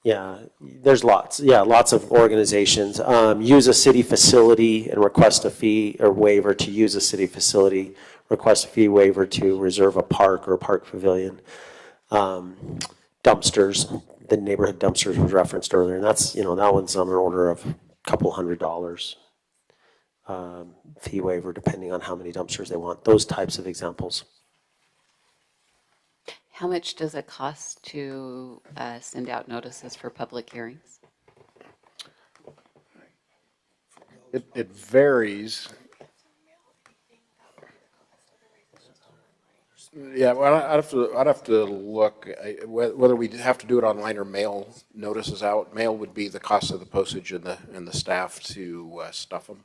Yeah, there's lots. Yeah, lots of organizations. Use a city facility and request a fee or waiver to use a city facility, request a fee waiver to reserve a park or a park pavilion. Dumpsters, the neighborhood dumpsters was referenced earlier, and that's, that one's on an order of a couple $100 fee waiver, depending on how many dumpsters they want. Those types of examples. how much does it cost to send out notices for public hearings? It varies. Yeah, well, I'd have to look, whether we have to do it online or mail notices out. Mail would be the cost of the postage and the staff to stuff them.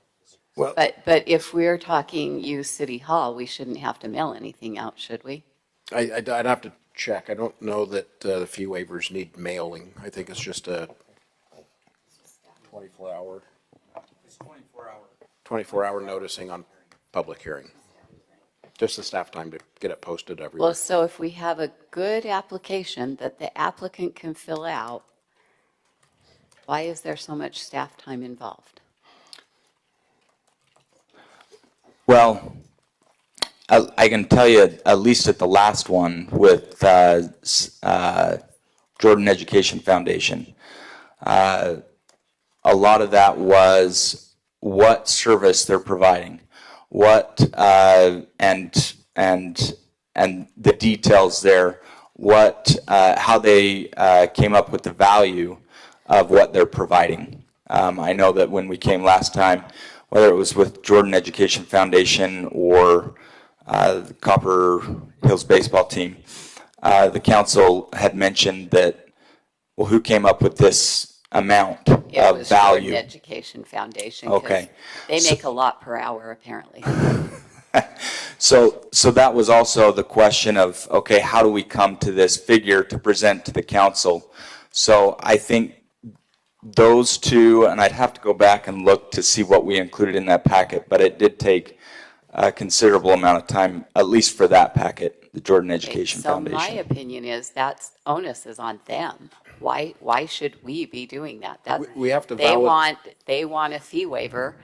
But if we're talking use City Hall, we shouldn't have to mail anything out, should we? I'd have to check. I don't know that the fee waivers need mailing. I think it's just a 24-hour. It's 24-hour noticing on public hearing. Just the staff time to get it posted everywhere. Well, so if we have a good application that the applicant can fill out, why is there so much staff time involved? Well, I can tell you, at least at the last one with Jordan Education Foundation, a lot of that was what service they're providing, what and the details there, what how they came up with the value of what they're providing. I know that when we came last time, whether it was with Jordan Education Foundation or the Copper Hills baseball team, the council had mentioned that, well, who came up with this amount It of was value? Jordan Education Foundation. 'Cause Okay. they make a lot per hour, apparently. So that was also the question of, okay, how do we come to this figure to present to the council? So I think those two, and I'd have to go back and look to see what we included in that packet, but it did take a considerable amount of time, at least for that packet, the Jordan Education So my Foundation. opinion is that's onus is on them. Why should we be doing that? We have to They want a fee waiver.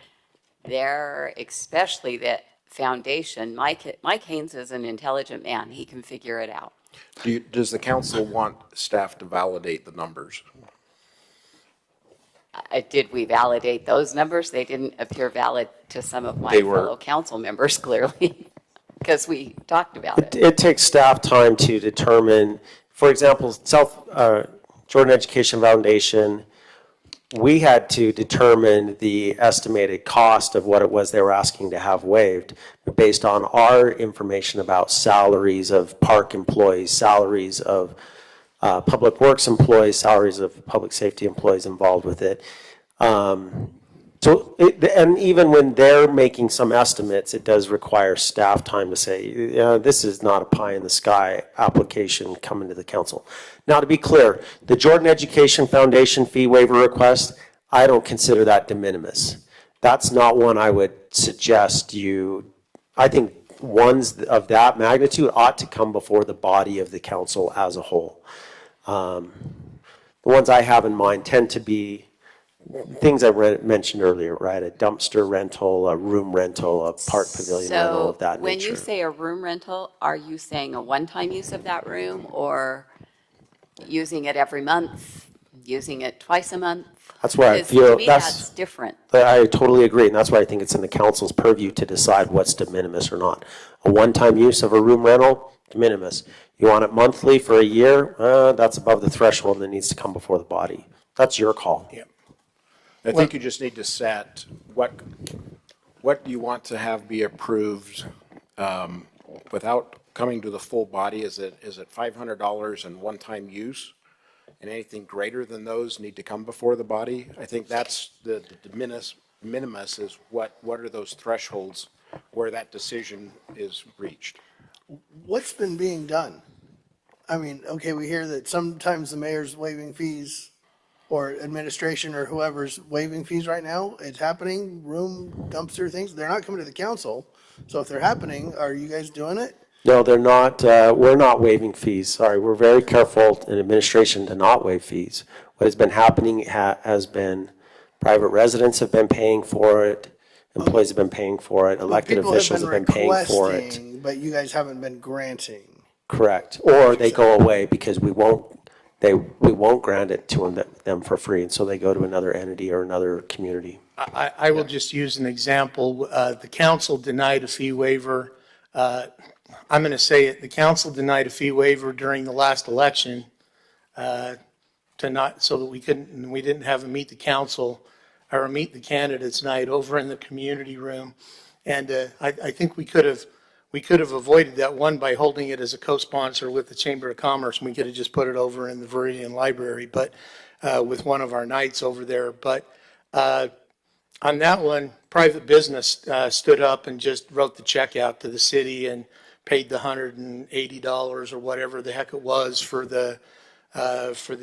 They're, especially the foundation, Mike Haynes is an intelligent man. He can figure it out. Does the council want staff to validate the numbers? Did we validate those numbers? They didn't appear valid to some of my They were- fellow council members, clearly, because we talked about it. It takes staff time to determine, for example, Jordan Education Foundation, we had to determine the estimated cost of what it was they were asking to have waived based on our information about salaries of park employees, salaries of public works employees, salaries of public safety employees involved with it. And even when they're making some estimates, it does require staff time to say, this is not a pie in the sky application coming to the council. Now, to be clear, the Jordan Education Foundation fee waiver request, I don't consider that de minimis. That's not one I would suggest I think ones of that magnitude ought to come before the body of the council as a whole. The ones I have in mind tend to be things I mentioned earlier, right? A dumpster rental, a room rental, a park pavilion rental of that So when you nature. say a room rental, are you saying a one-time use of that room or using it every month, using it twice a month? That's where I Because feel to me, that's different. I totally agree, and that's why I think it's in the council's purview to decide what's de minimis or not. A one-time use of a room rental, de minimis. You want it monthly for a year, that's above the threshold and it needs to come before the body. That's your call. Yeah. I think you just need to set what do you want to have be approved without coming to the full body? Is it $500 and one-time use? And anything greater than those need to come before the body? I think that's the minimus is what are those thresholds where that decision is reached? What's been being done? I mean, okay, we hear that sometimes the mayor's waiving fees or administration or whoever's waiving fees right now. It's happening, room, dumpster things. They're not coming to the council. So if they're happening, are you guys doing it? No, they're not, we're not waiving fees, sorry. We're very careful in administration to not waive fees. What has been happening has been private residents have been paying for it, employees have been paying for it, elected officials have been paying for it. Requesting, but you guys haven't been granting. Correct. Or they go away because we won't grant it to them for free, and so they go to another entity or another community. I will just use an example. The council denied a fee waiver. I'm going to say it, the council denied a fee waiver during the last election so that we didn't have a meet the council or a meet the candidates night over in the community room. And I think we could have avoided that one by holding it as a co-sponsor with the Chamber of Commerce. And we could have just put it over in the Viridian Library, but with one of our nights over there. But on that one, private business stood up and just wrote the check out to the city and paid the $180 or whatever the heck it was for the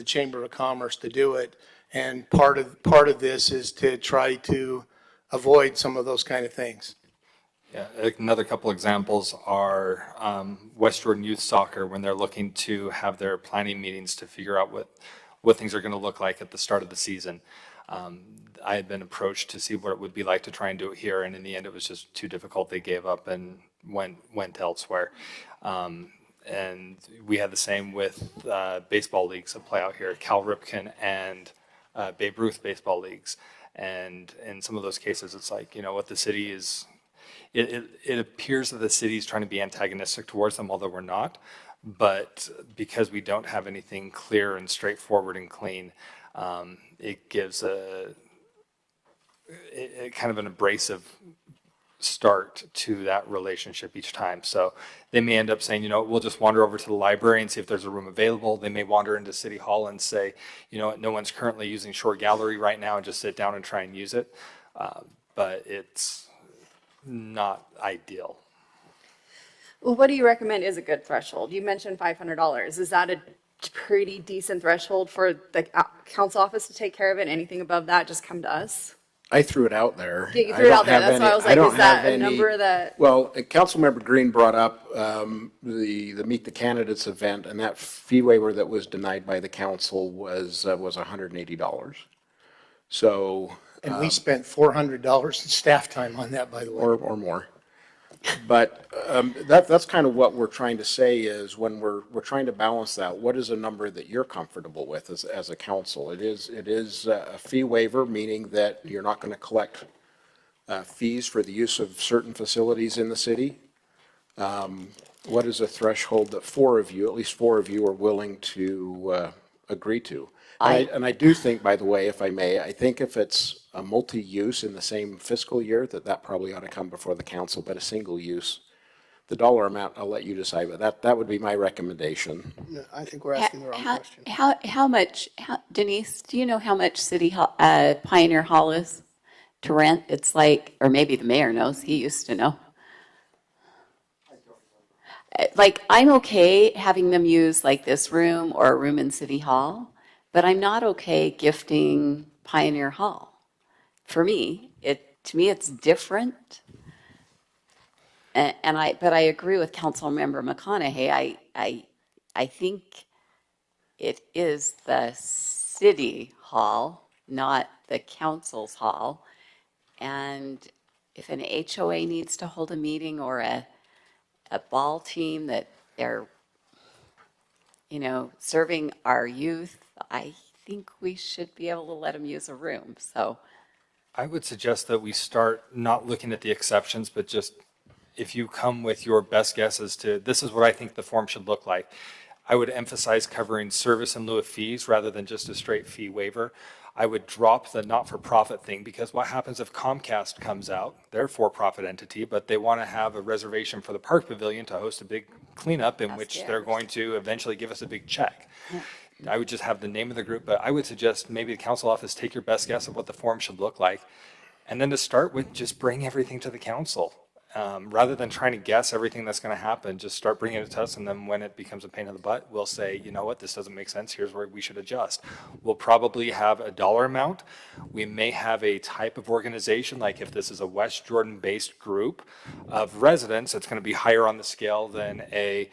Chamber of Commerce to do it. And part of this is to try to avoid some of those kind of things. Yeah, another couple examples are West Jordan Youth Soccer, when they're looking to have their planning meetings to figure out what things are going to look like at the start of the season. I had been approached to see what it would be like to try and do it here, and in the end, it was just too difficult. They gave up and went elsewhere. And we had the same with baseball leagues that play out here, Cal Ripken and Babe Ruth baseball leagues. And in some of those cases, it's like, what the city is, it appears that the city is trying to be antagonistic towards them, although we're not. But because we don't have anything clear and straightforward and clean, it gives a kind of an abrasive start to that relationship each time. So they may end up saying, we'll just wander over to the library and see if there's a room available. They may wander into City Hall and say, no one's currently using Shore Gallery right now, and just sit down and try and use it. But it's not ideal. Well, what do you recommend is a good threshold? You mentioned $500. Is that a pretty decent threshold for the council office to take care of it? Anything above that, just come to us? I threw it out there. Yeah, you threw it out there. That's why I was like, is that a any- number that? Well, Councilmember Green brought up the Meet the Candidates event, and that fee waiver that was denied by the council was $180. So. And we spent $400 in staff time on that, by the way. Or more. But that's kind of what we're trying to say is when we're trying to balance that, what is a number that you're comfortable with as a council? It is a fee waiver, meaning that you're not going to collect fees for the use of certain facilities in the city. What is a threshold that at least four of you are willing to agree to? And I do think, by the way, if I may, I think if it's a multi-use in the same fiscal year, that probably ought to come before the council, but a single use, the dollar amount, I'll let you decide, but that would be my recommendation. No, I think we're asking the wrong question. How much, Denise, do you know how much City Hall, Pioneer Hall is to rent? It's like, or maybe the mayor knows, he used to know. Like, I'm okay having them use like this room or a room in City Hall, but I'm not okay gifting Pioneer Hall. For me, to me, it's different. But I agree with Councilmember McConaughey. I think it is the City Hall not the council's hall. And if an HOA needs to hold a meeting or a ball team that they're, serving our youth, I think we should be able to let them use a room. So I would suggest that we start not looking at the exceptions, but just if you come with your best guess as to this is what I think the form should look like. I would emphasize covering service in lieu of fees rather than just a straight fee waiver. I would drop the not-for-profit thing because what happens if Comcast comes out, they're a for-profit entity, but they want to have a reservation for the park pavilion to host a big cleanup in which they're going to eventually give us a big check. I would just have the name of the group, but I would suggest maybe the council office take your best guess of what the form should look like. And then to start with, just bring everything to the council. Rather than trying to guess everything that's going to happen, just start bringing it to us. And then when it becomes a pain in the butt, we'll say, you know what, this doesn't make sense. Here's where we should adjust. We'll probably have a dollar amount. We may have a type of organization, like if this is a West Jordan-based group of residents, it's going to be higher on the scale than a,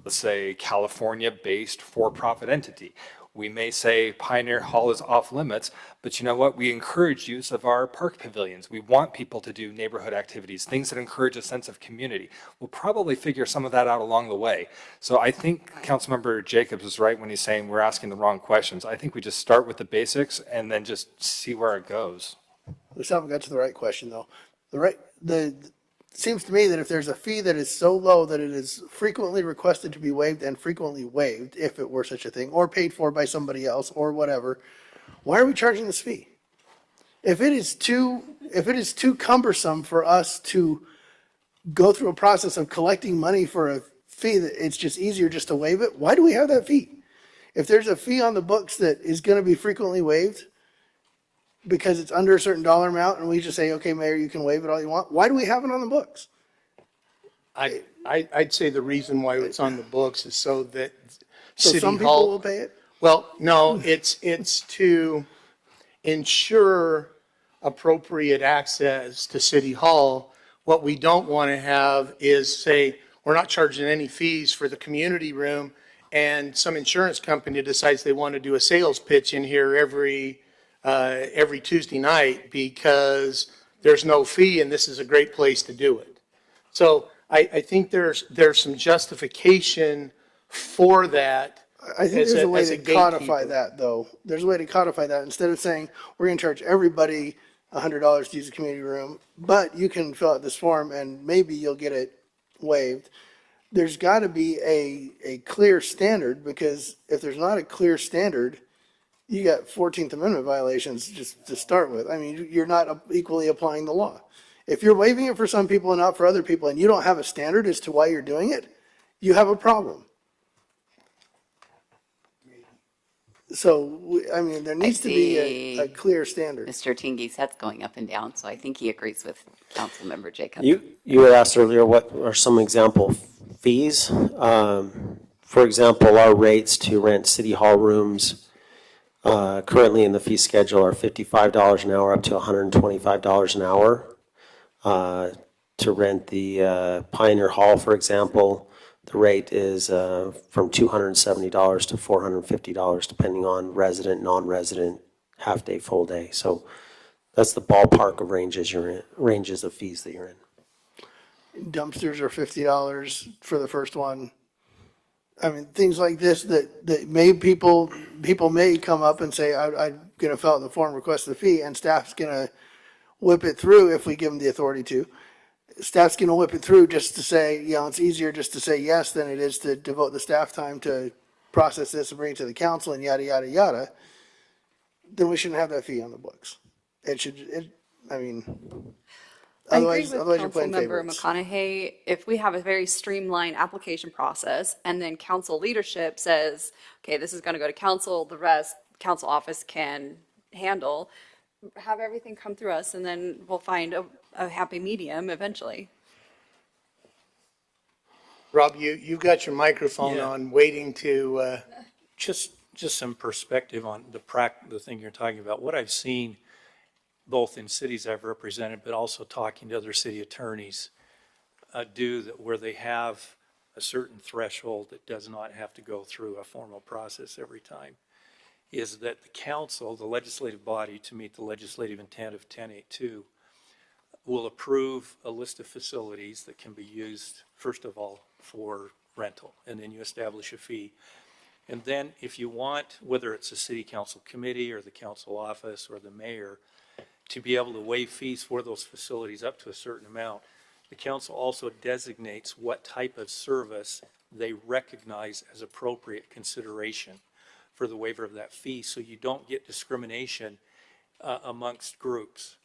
let's say, California-based for-profit entity. We may say Pioneer Hall is off limits, but you know what? We encourage use of our park pavilions. We want people to do neighborhood activities, things that encourage a sense of community. We'll probably figure some of that out along the way. So I think Councilmember Jacobs is right when he's saying we're asking the wrong questions. I think we just start with the basics and then just see where it goes. We still haven't got to the right question, though. It seems to me that if there's a fee that is so low that it is frequently requested to be waived and frequently waived, if it were such a thing, or paid for by somebody else or whatever, why are we charging this fee? If it is too cumbersome for us to go through a process of collecting money for a fee that it's just easier just to waive it, why do we have that fee? If there's a fee on the books that is going to be frequently waived because it's under a certain dollar amount and we just say, okay, Mayor, you can waive it all you want, why do we have it on the books? I'd say the reason why it's on the books is so that So City some people Hall. will pay it? Well, no, it's to ensure appropriate access to City Hall. What we don't want to have is say, we're not charging any fees for the community room, and some insurance company decides they want to do a sales pitch in here every Tuesday night because there's no fee and this is a great place to do it. So I think there's some justification for that. I think as there's a way as to codify gatekeeper. that, though. There's a way to codify that. Instead of saying, we're going to charge everybody $100 to use the community room, but you can fill out this form and maybe you'll get it waived. There's got to be a clear standard, because if there's not a clear standard, you got 14th Amendment violations just to start with. I mean, you're not equally applying the law. If you're waiving it for some people and not for other people, and you don't have a standard as to why you're doing it, you have a problem. So, I mean, there needs to be a clear standard. Mr. Tingy's head's going up and down, so I think he agrees with Councilmember Jacobs. You had asked earlier, what are some example fees? For example, our rates to rent city hall rooms currently in the fee schedule are $55 an hour up to $125 an hour. To rent the Pioneer Hall, for example, the rate is from $270 to $450, depending on resident, non-resident, half day, full day. So that's the ballpark of ranges of fees that you're in. Dumpsters are $50 for the first one. I mean, things like this that may people may come up and say, I'm going to fill out the form, request the fee, and staff's going to whip it through if we give them the authority to. Staff's going to whip it through just to say, it's easier just to say yes than it is to devote the staff time to process this and bring it to the council and yada, yada, yada. Then we shouldn't have that fee on the books. I agree Otherwise with you're playing Councilmember favorites. McConaughey. If we have a very streamlined application process and then council leadership says, okay, this is going to go to council, the rest council office can handle, have everything come through us, and then we'll find a happy medium eventually. Rob, you've got your microphone Yeah. on, waiting to, Just some perspective on the thing you're talking about. What I've seen, both in cities I've represented, but also talking to other city attorneys, where they have a certain threshold that does not have to go through a formal process every time. is that the council, the legislative body, to meet the legislative intent of 1082, will approve a list of facilities that can be used, first of all, for rental, and then you establish a fee. And then if you want, whether it's a city council committee or the council office or the mayor, to be able to waive fees for those facilities up to a certain amount, the council also designates what type of service they recognize as appropriate consideration for the waiver of that fee, so you don't get discrimination amongst groups.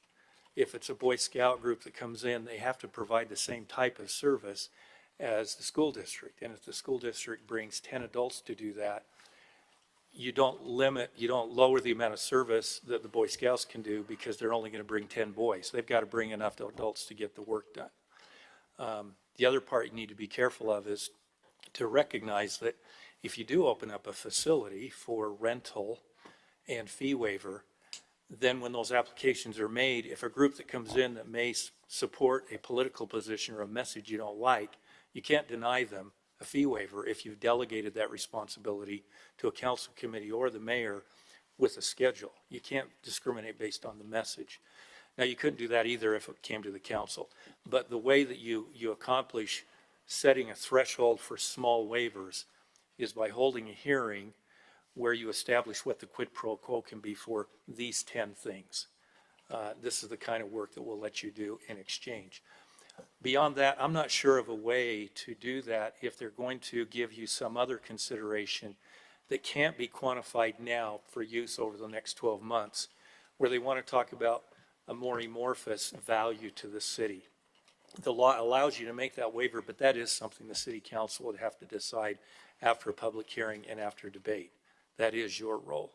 If it's a Boy Scout group that comes in, they have to provide the same type of service as the school district. And if the school district brings 10 adults to do that, you don't lower the amount of service that the Boy Scouts can do because they're only going to bring 10 boys. They've got to bring enough adults to get the work done. The other part you need to be careful of is to recognize that if you do open up a facility for rental and fee waiver, then when those applications are made, if a group that comes in that may support a political position or a message you don't like, you can't deny them a fee waiver if you've delegated that responsibility to a council committee or the mayor with a schedule. You can't discriminate based on the message. Now, you couldn't do that either if it came to the council. But the way that you accomplish setting a threshold for small waivers is by holding a hearing where you establish what the quid pro quo can be for these 10 things. This is the kind of work that we'll let you do in exchange. Beyond that, I'm not sure of a way to do that if they're going to give you some other consideration that can't be quantified now for use over the next 12 months, where they want to talk about a more amorphous value to the city. The law allows you to make that waiver, but that is something the city council would have to decide after a public hearing and after debate. That is your role.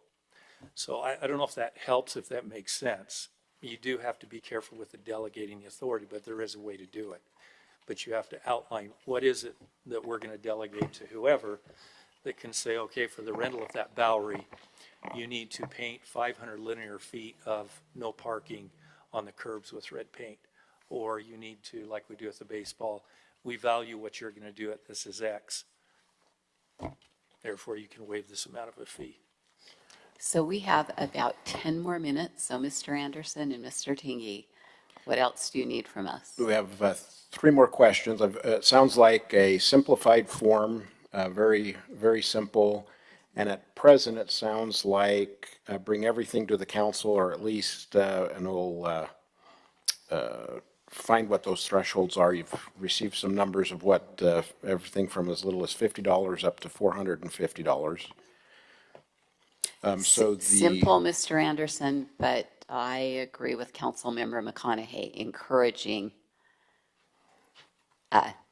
So I don't know if that helps, if that makes sense. You do have to be careful with the delegating the authority, but there is a way to do it. But you have to outline what is it that we're going to delegate to whoever that can say, okay, for the rental of that Bowery, you need to paint 500 linear feet of no parking on the curbs with red paint. Or you need to, like we do with the baseball, we value what you're going to do at this is X. Therefore, you can waive this amount of a fee. So we have about 10 more minutes. So Mr. Anderson and Mr. Tingy, what else do you need from us? We have 3 more questions. It sounds like a simplified form, very, very simple. And at present, it sounds like bring everything to the council, or at least, and we'll find what those thresholds are. You've received some numbers of what everything from as little as $50 up to $450. Simple, Mr. Anderson, but I agree with Councilmember McConaughey, encouraging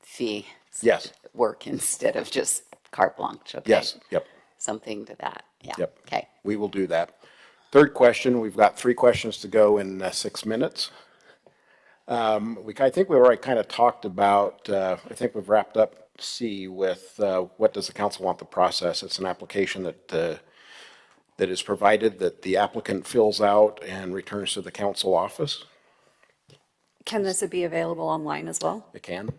fee Yes. work instead of just carte blanche, okay? Yes, yep, Something to that, yeah. Yep. Okay. we will do that. Third question, we've got 3 questions to go in 6 minutes. I think we already kind of talked about, I think we've wrapped up C with what does the council want the process. It's an application that is provided that the applicant fills out and returns to the council office. Can this be available online as well? It can.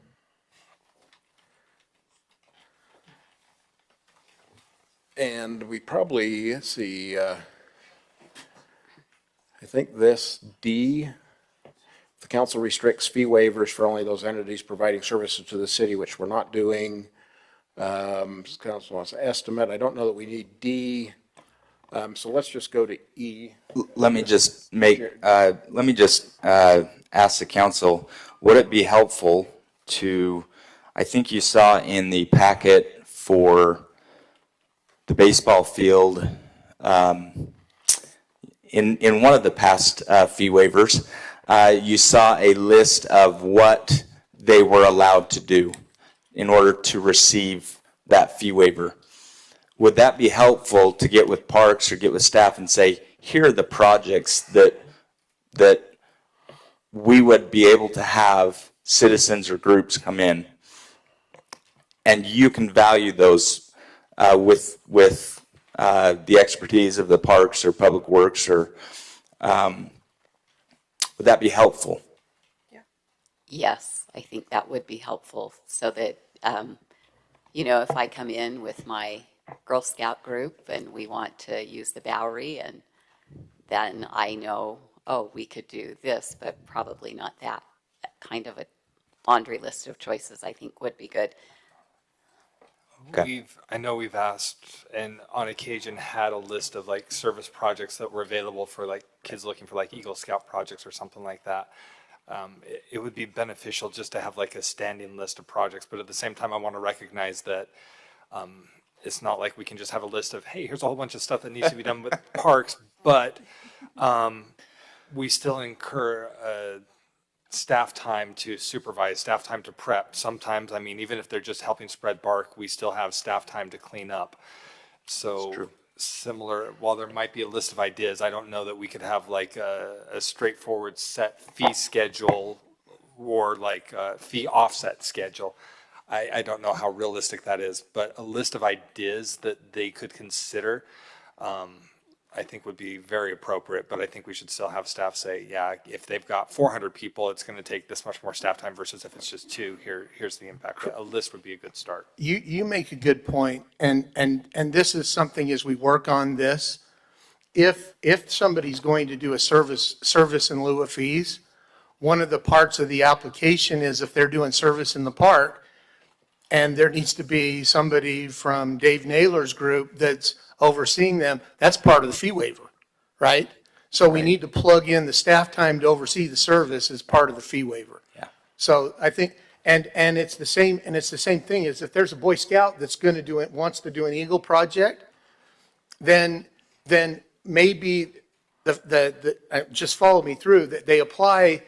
And we probably, let's see, I think this D, the council restricts fee waivers for only those entities providing services to the city, which we're not doing. Council wants to estimate. I don't know that we need D. So let's just go to E. Let me just ask the council, would it be helpful to, I think you saw in the packet for the baseball field, in one of the past fee waivers, you saw a list of what they were allowed to do in order to receive that fee waiver. Would that be helpful to get with parks or get with staff and say, here are the projects that we would be able to have citizens or groups come in, and you can value those with the expertise of the parks or public works, or would that be helpful? Yes, I think that would be helpful so that, if I come in with my Girl Scout group and we want to use the Bowery, and then I know, oh, we could do this, but probably not that. Kind of a laundry list of choices I think would be good. I know we've asked and on occasion had a list of like service projects that were available for like kids looking for like Eagle Scout projects or something like that. It would be beneficial just to have like a standing list of projects, but at the same time, I want to recognize that it's not like we can just have a list of, hey, here's a whole bunch of stuff that needs to be done with parks, but we still incur staff time to supervise, staff time to prep. Sometimes, I mean, even if they're just helping spread bark, we still have staff time to clean up. So similar, while there might be a list of ideas, I don't know that we could have like a straightforward set fee schedule or like a fee offset schedule. I don't know how realistic that is, but a list of ideas that they could consider, I think would be very appropriate, but I think we should still have staff say, yeah, if they've got 400 people, it's going to take this much more staff time versus if it's just 2, here's the impact. A list would be a good start. You make a good point, and this is something as we work on this, if somebody's going to do a service in lieu of fees, one of the parts of the application is if they're doing service in the park, and there needs to be somebody from Dave Naylor's group that's overseeing them, that's part of the fee waiver, right? So we need to plug in the staff time to oversee the service as part of the fee waiver. Yeah. So I think, and it's the same thing as if there's a Boy Scout that's going to do it, wants to do an Eagle project, then maybe just follow me through, that they apply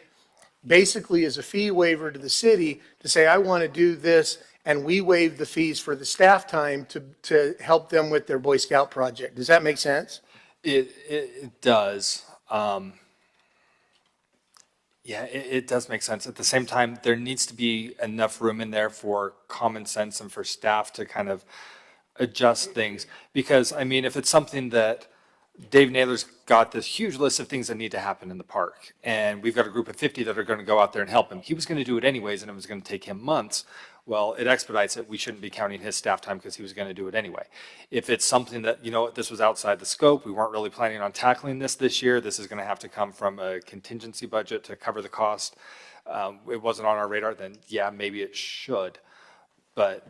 basically as a fee waiver to the city to say, I want to do this, and we waive the fees for the staff time to help them with their Boy Scout project. Does that make sense? It does. Yeah, it does make sense. At the same time, there needs to be enough room in there for common sense and for staff to kind of adjust things. Because, I mean, if it's something that Dave Naylor's got this huge list of things that need to happen in the park, and we've got a group of 50 that are going to go out there and help him. He was going to do it anyways, and it was going to take him months. Well, it expedites it. We shouldn't be counting his staff time because he was going to do it anyway. If it's something that, you know, this was outside the scope, we weren't really planning on tackling this year, this is going to have to come from a contingency budget to cover the cost. It wasn't on our radar, then yeah, maybe it should. But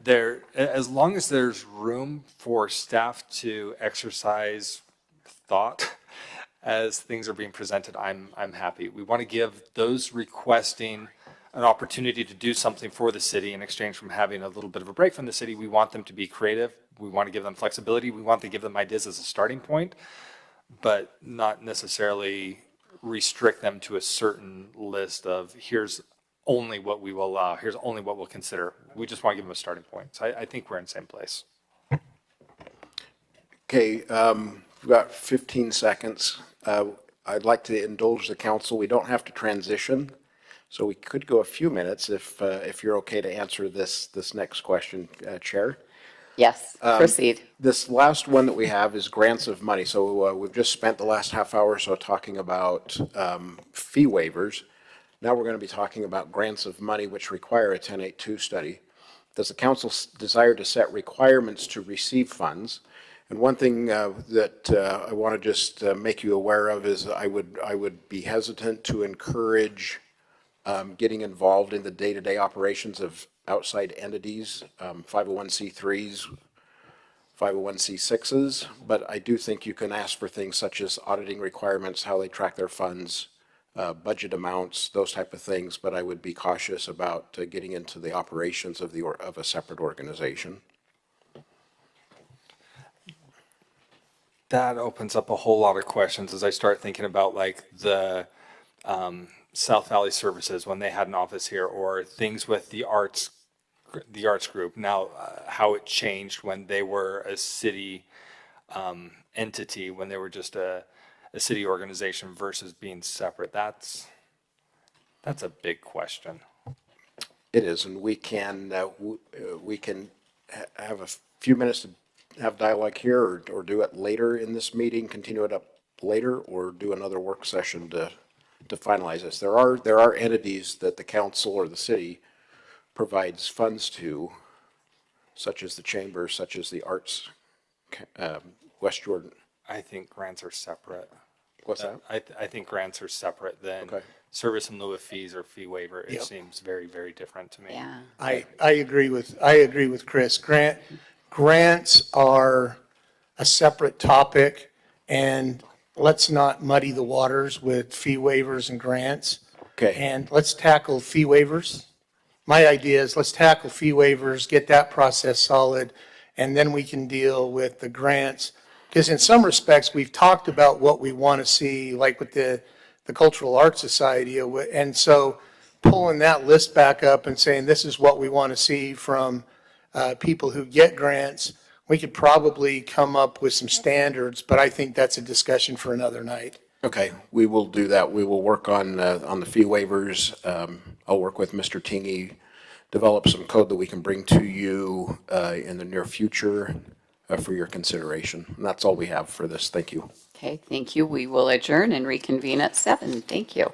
as long as there's room for staff to exercise thought as things are being presented, I'm happy. We want to give those requesting an opportunity to do something for the city in exchange from having a little bit of a break from the city. We want them to be creative. We want to give them flexibility. We want to give them ideas as a starting point, but not necessarily restrict them to a certain list of here's only what we will allow, here's only what we'll consider. We just want to give them a starting point. So I think we're in the same place. Okay, we've got 15 seconds. I'd like to indulge the council. We don't have to transition, so we could go a few minutes if you're okay to answer this next question, Chair. Yes, proceed. This last one that we have is grants of money. So we've just spent the last half hour or so talking about fee waivers. Now we're going to be talking about grants of money which require a 1082 study. Does the council desire to set requirements to receive funds? And one thing that I want to just make you aware of is I would be hesitant to encourage getting involved in the day-to-day operations of outside entities, 501c3s, 501c6s, but I do think you can ask for things such as auditing requirements, how they track their funds, budget amounts, those type of things, but I would be cautious about getting into the operations of a separate organization. That opens up a whole lot of questions as I start thinking about like the South Valley Services when they had an office here, or things with the arts group. Now, how it changed when they were a city entity, when they were just a city organization versus being separate. That's a big question. It is, and we can have a few minutes to have dialogue here, or do it later in this meeting, continue it up later, or do another work session to finalize this. There are entities that the council or the city provides funds to, such as the chamber, such as the arts West Jordan? I think grants are separate. What's that? I think grants are separate than Okay. service in lieu of fees or fee waiver. It Yep. seems very, very different to me. Yeah. I agree with Chris. Grants are a separate topic, and let's not muddy the waters with fee waivers and grants. Okay. And let's tackle fee waivers. My idea is let's tackle fee waivers, get that process solid, and then we can deal with the grants. Because in some respects, we've talked about what we want to see, like with the Cultural Arts Society. And so pulling that list back up and saying, this is what we want to see from people who get grants, we could probably come up with some standards, but I think that's a discussion for another night. Okay, we will do that. We will work on the fee waivers. I'll work with Mr. Tingy, develop some code that we can bring to you in the near future for your consideration. And that's all we have for this. Thank you. Okay, thank you. We will adjourn and reconvene at 7. Thank you.